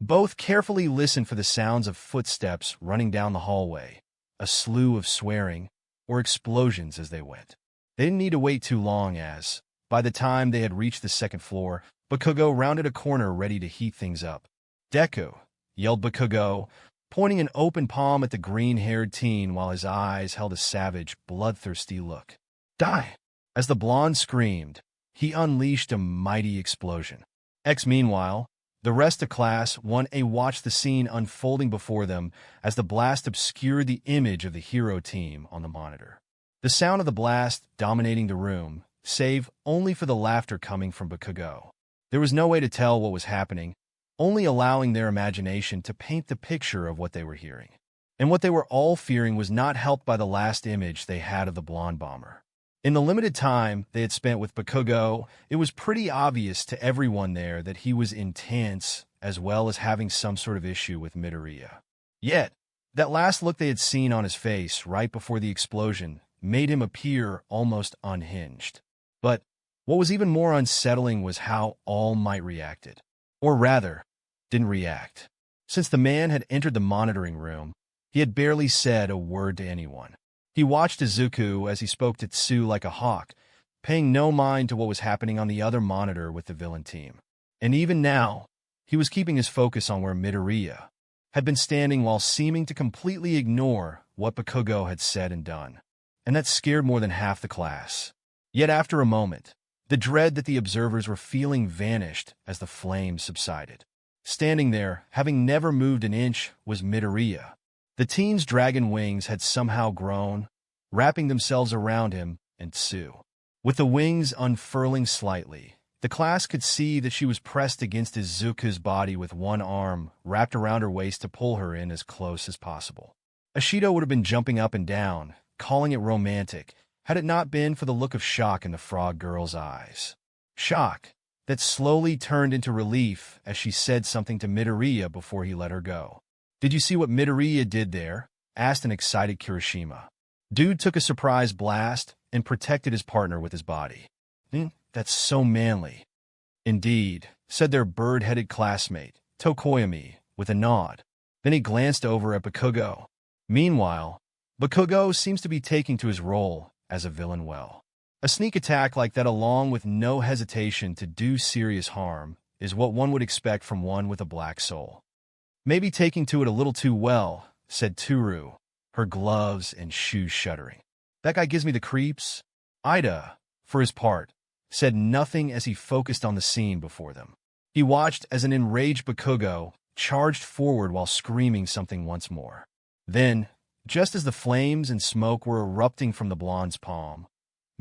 Both carefully listened for the sounds of footsteps running down the hallway, a slew of swearing, or explosions as they went. They didn't need to wait too long as, by the time they had reached the second floor, Bakugo rounded a corner ready to heat things up. "Deku!" yelled Bakugo, pointing an open palm at the green-haired teen while his eyes held a savage, bloodthirsty look. "Die!" As the blonde screamed, he unleashed a mighty explosion. Meanwhile, the rest of Class 1A watched the scene unfolding before them as the blast obscured the image of the hero team on the monitor. The sound of the blast dominating the room, save only for the laughter coming from Bakugo. There was no way to tell what was happening, only allowing their imagination to paint the picture of what they were hearing. And what they were all fearing was not helped by the last image they had of the blonde bomber. In the limited time they had spent with Bakugo, it was pretty obvious to everyone there that he was intense as well as having some sort of issue with Midoriya. Yet, that last look they had seen on his face right before the explosion made him appear almost unhinged. But what was even more unsettling was how All Might reacted. Or rather, didn't react. Since the man had entered the monitoring room, he had barely said a word to anyone. He watched Izuku as he spoke to Tsu like a hawk, paying no mind to what was happening on the other monitor with the villain team. And even now, he was keeping his focus on where Midoriya had been standing while seeming to completely ignore what Bakugo had said and done. And that scared more than half the class. Yet after a moment, the dread that the observers were feeling vanished as the flames subsided. Standing there, having never moved an inch, was Midoriya. The teen's dragon wings had somehow grown, wrapping themselves around him and Tsu. With the wings unfurling slightly, the class could see that she was pressed against Izuku's body with one arm wrapped around her waist to pull her in as close as possible. Ashido would have been jumping up and down, calling it romantic, had it not been for the look of shock in the frog girl's eyes. Shock that slowly turned into relief as she said something to Midoriya before he let her go. "Did you see what Midoriya did there?" asked an excited Kirishima. Dude took a surprise blast and protected his partner with his body. "That's so manly." "Indeed," said their bird-headed classmate, Tokoyami, with a nod. Then he glanced over at Bakugo. Meanwhile, Bakugo seems to be taking to his role as a villain well. A sneak attack like that, along with no hesitation to do serious harm, is what one would expect from one with a black soul. "Maybe taking to it a little too well," said Toru, her gloves and shoes shuddering. "That guy gives me the creeps." Ida, for his part, said nothing as he focused on the scene before them. He watched as an enraged Bakugo charged forward while screaming something once more. Then, just as the flames and smoke were erupting from the blonde's palm,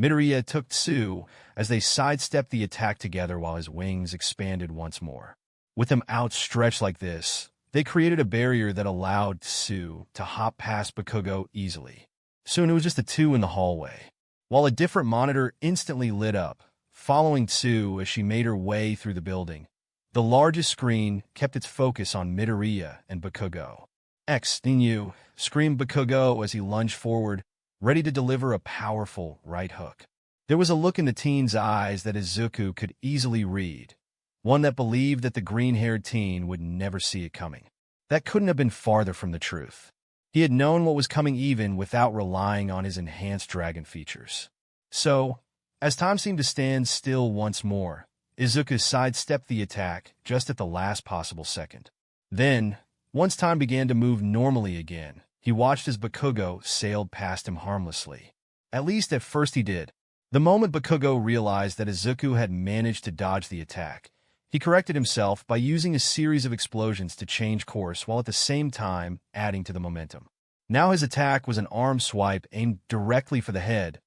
Midoriya took Tsu as they sidestepped the attack together while his wings expanded once more. With them outstretched like this, they created a barrier that allowed Tsu to hop past Bakugo easily. Soon it was just the two in the hallway, while a different monitor instantly lit up, following Tsu as she made her way through the building. The largest screen kept its focus on Midoriya and Bakugo. "Inu!" screamed Bakugo as he lunged forward, ready to deliver a powerful right hook. There was a look in the teen's eyes that Izuku could easily read, one that believed that the green-haired teen would never see it coming. That couldn't have been farther from the truth. He had known what was coming even without relying on his enhanced dragon features. So, as time seemed to stand still once more, Izuku sidestepped the attack just at the last possible second. Then, once time began to move normally again, he watched as Bakugo sailed past him harmlessly. At least at first he did. The moment Bakugo realized that Izuku had managed to dodge the attack, he corrected himself by using a series of explosions to change course while at the same time adding to the momentum. Now his attack was an arm swipe aimed directly for the head,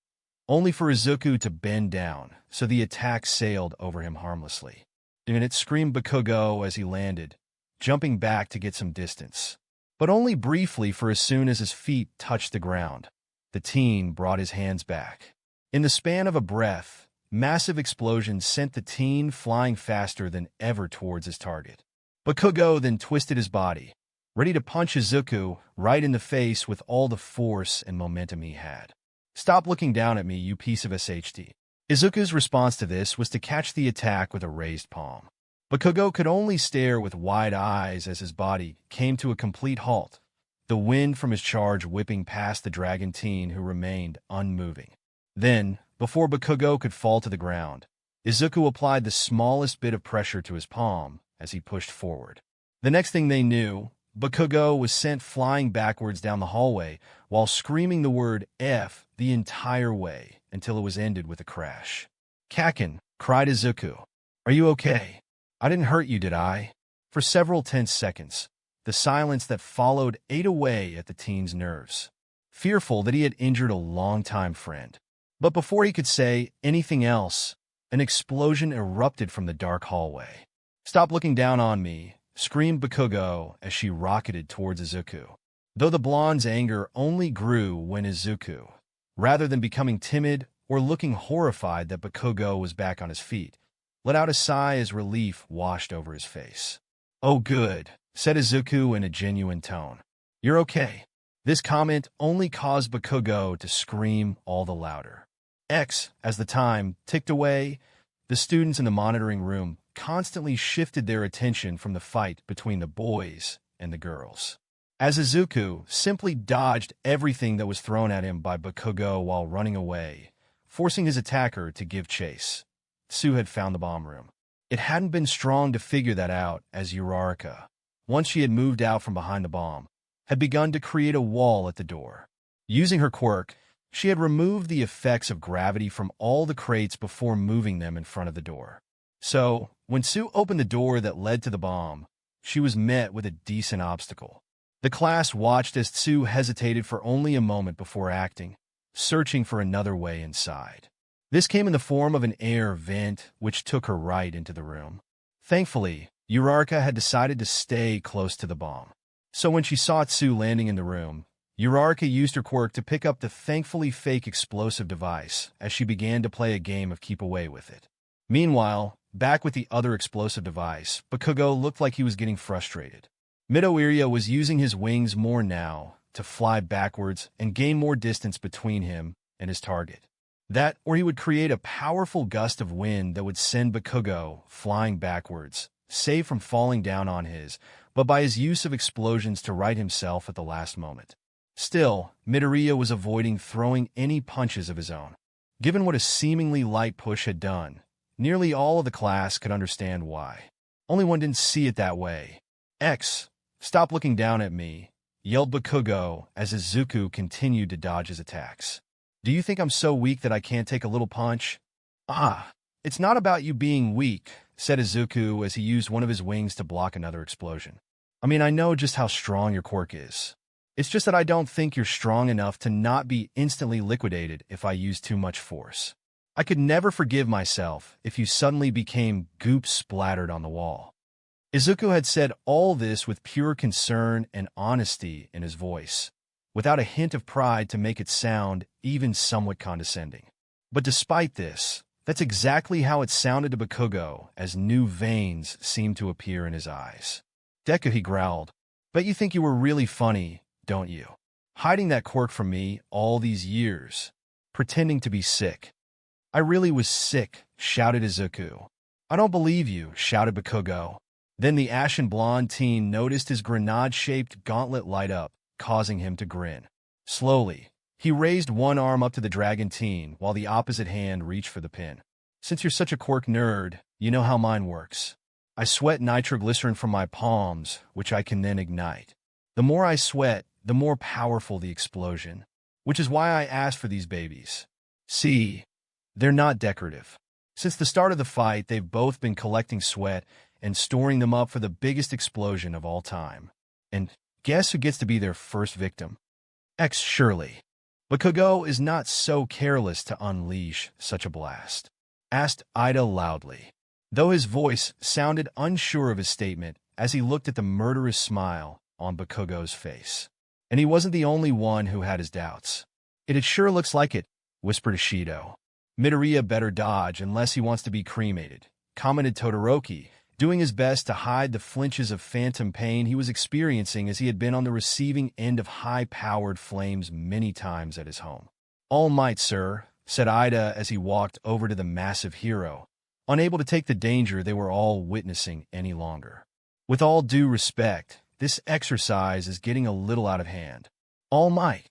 only for Izuku to bend down, so the attack sailed over him harmlessly. "And it," screamed Bakugo as he landed, jumping back to get some distance. But only briefly, for as soon as his feet touched the ground, the teen brought his hands back. In the span of a breath, massive explosions sent the teen flying faster than ever towards his target. Bakugo then twisted his body, ready to punch Izuku right in the face with all the force and momentum he had. "Stop looking down at me, you piece of SHT. Izuku's response to this was to catch the attack with a raised palm. Bakugo could only stare with wide eyes as his body came to a complete halt, the wind from his charge whipping past the dragon teen who remained unmoving. Then, before Bakugo could fall to the ground, Izuku applied the smallest bit of pressure to his palm as he pushed forward. The next thing they knew, Bakugo was sent flying backwards down the hallway while screaming the word F the entire way until it was ended with a crash. "Kakin," cried Izuku. "Are you okay? I didn't hurt you, did I?" For several tense seconds, the silence that followed ate away at the teen's nerves, fearful that he had injured a longtime friend. But before he could say anything else, an explosion erupted from the dark hallway. "Stop looking down on me," screamed Bakugo as she rocketed towards Izuku. Though the blonde's anger only grew when Izuku, rather than becoming timid or looking horrified that Bakugo was back on his feet, let out a sigh as relief washed over his face. "Oh good," said Izuku in a genuine tone. "You're okay." This comment only caused Bakugo to scream all the louder. As the time ticked away, the students in the monitoring room constantly shifted their attention from the fight between the boys and the girls, as Izuku simply dodged everything that was thrown at him by Bakugo while running away, forcing his attacker to give chase. Tsu had found the bomb room. It hadn't been strong to figure that out, as Uraraka, once she had moved out from behind the bomb, had begun to create a wall at the door. Using her quirk, she had removed the effects of gravity from all the crates before moving them in front of the door. So, when Tsu opened the door that led to the bomb, she was met with a decent obstacle. The class watched as Tsu hesitated for only a moment before acting, searching for another way inside. This came in the form of an air vent which took her right into the room. Thankfully, Uraraka had decided to stay close to the bomb. So when she saw Tsu landing in the room, Uraraka used her quirk to pick up the thankfully fake explosive device as she began to play a game of keep away with it. Meanwhile, back with the other explosive device, Bakugo looked like he was getting frustrated. Midoriya was using his wings more now to fly backwards and gain more distance between him and his target. That, or he would create a powerful gust of wind that would send Bakugo flying backwards, save from falling down on his, but by his use of explosions to right himself at the last moment. Still, Midoriya was avoiding throwing any punches of his own. Given what a seemingly light push had done, nearly all of the class could understand why. Only one didn't see it that way. Stop looking down at me," yelled Bakugo as Izuku continued to dodge his attacks. "Do you think I'm so weak that I can't take a little punch?" It's not about you being weak," said Izuku as he used one of his wings to block another explosion. "I mean, I know just how strong your quirk is. It's just that I don't think you're strong enough to not be instantly liquidated if I use too much force. I could never forgive myself if you suddenly became goop splattered on the wall." Izuku had said all this with pure concern and honesty in his voice, without a hint of pride to make it sound even somewhat condescending. But despite this, that's exactly how it sounded to Bakugo as new veins seemed to appear in his eyes. "Deku," he growled, "bet you think you were really funny, don't you? Hiding that quirk from me all these years, pretending to be sick." "I really was sick," shouted Izuku. "I don't believe you," shouted Bakugo. Then the ashen blonde teen noticed his grenade-shaped gauntlet light up, causing him to grin. Slowly, he raised one arm up to the dragon teen while the opposite hand reached for the pin. "Since you're such a quirk nerd, you know how mine works. I sweat nitroglycerin from my palms, which I can then ignite. The more I sweat, the more powerful the explosion, which is why I asked for these babies. See, they're not decorative. Since the start of the fight, they've both been collecting sweat and storing them up for the biggest explosion of all time. And guess who gets to be their first victim? Surely. Bakugo is not so careless to unleash such a blast," asked Ida loudly, though his voice sounded unsure of his statement as he looked at the murderous smile on Bakugo's face. And he wasn't the only one who had his doubts. It sure looks like it," whispered Ishido. "Midoriya better dodge unless he wants to be cremated," commented Todoroki, doing his best to hide the flinches of phantom pain he was experiencing as he had been on the receiving end of high-powered flames many times at his home. "All might, sir," said Ida as he walked over to the massive hero, unable to take the danger they were all witnessing any longer. With all due respect, this exercise is getting a little out of hand. All Might.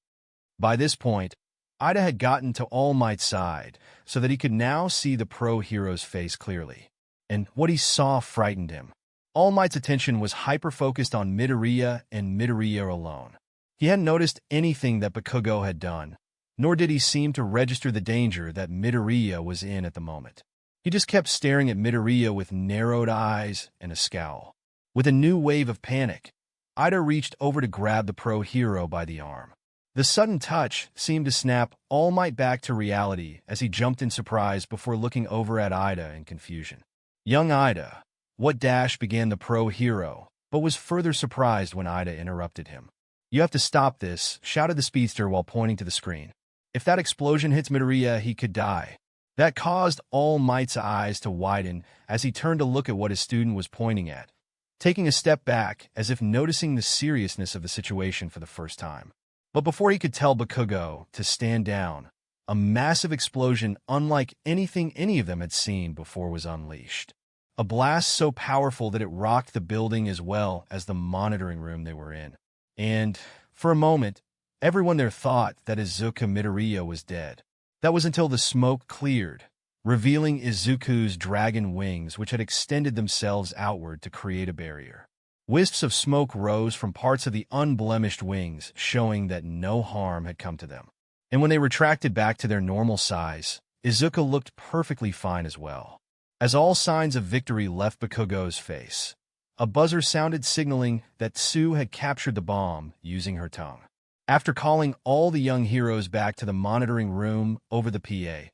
By this point, Ida had gotten to All Might's side so that he could now see the pro-hero's face clearly. And what he saw frightened him. All Might's attention was hyper-focused on Midoriya and Midoriya alone. He hadn't noticed anything that Bakugo had done, nor did he seem to register the danger that Midoriya was in at the moment. He just kept staring at Midoriya with narrowed eyes and a scowl. With a new wave of panic, Ida reached over to grab the pro-hero by the arm. The sudden touch seemed to snap All Might back to reality as he jumped in surprise before looking over at Ida in confusion. Young Ida, what dash began the pro-hero, but was further surprised when Ida interrupted him. You have to stop this, shouted the speedster while pointing to the screen. If that explosion hits Midoriya, he could die. That caused All Might's eyes to widen as he turned to look at what his student was pointing at, taking a step back as if noticing the seriousness of the situation for the first time. But before he could tell Bakugo to stand down, a massive explosion unlike anything any of them had seen before was unleashed. A blast so powerful that it rocked the building as well as the monitoring room they were in. And, for a moment, everyone there thought that Izuku Midoriya was dead. That was until the smoke cleared, revealing Izuku's dragon wings which had extended themselves outward to create a barrier. Wisps of smoke rose from parts of the unblemished wings, showing that no harm had come to them. And when they retracted back to their normal size, Izuku looked perfectly fine as well. As all signs of victory left Bakugo's face, a buzzer sounded signaling that Tsu had captured the bomb using her tongue. After calling all the young heroes back to the monitoring room over the PA,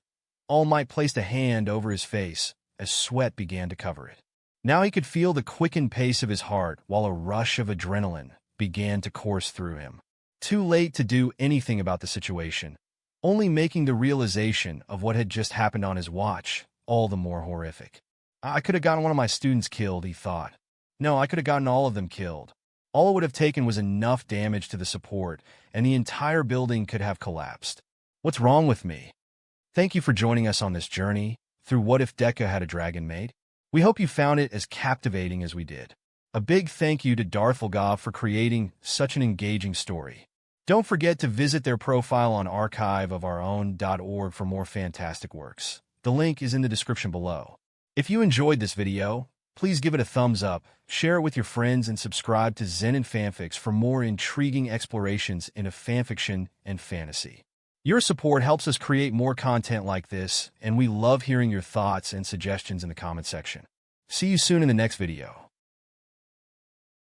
All Might placed a hand over his face as sweat began to cover it. Now he could feel the quickened pace of his heart while a rush of adrenaline began to course through him. Too late to do anything about the situation, only making the realization of what had just happened on his watch all the more horrific. I could have gotten one of my students killed, he thought. No, I could have gotten all of them killed. All it would have taken was enough damage to the support, and the entire building could have collapsed. What's wrong with me? Thank you for joining us on this journey through What If Deku Had a Dragonmaid? We hope you found it as captivating as we did. A big thank you to Darthvalgaav for creating such an engaging story. Don't forget to visit their profile on archiveofourown.org for more fantastic works. The link is in the description below. If you enjoyed this video, please give it a thumbs up, share it with your friends, and subscribe to Zenin Fanfics for more intriguing explorations into fanfiction and fantasy. Your support helps us create more content like this, and we love hearing your thoughts and suggestions in the comment section. See you soon in the next video.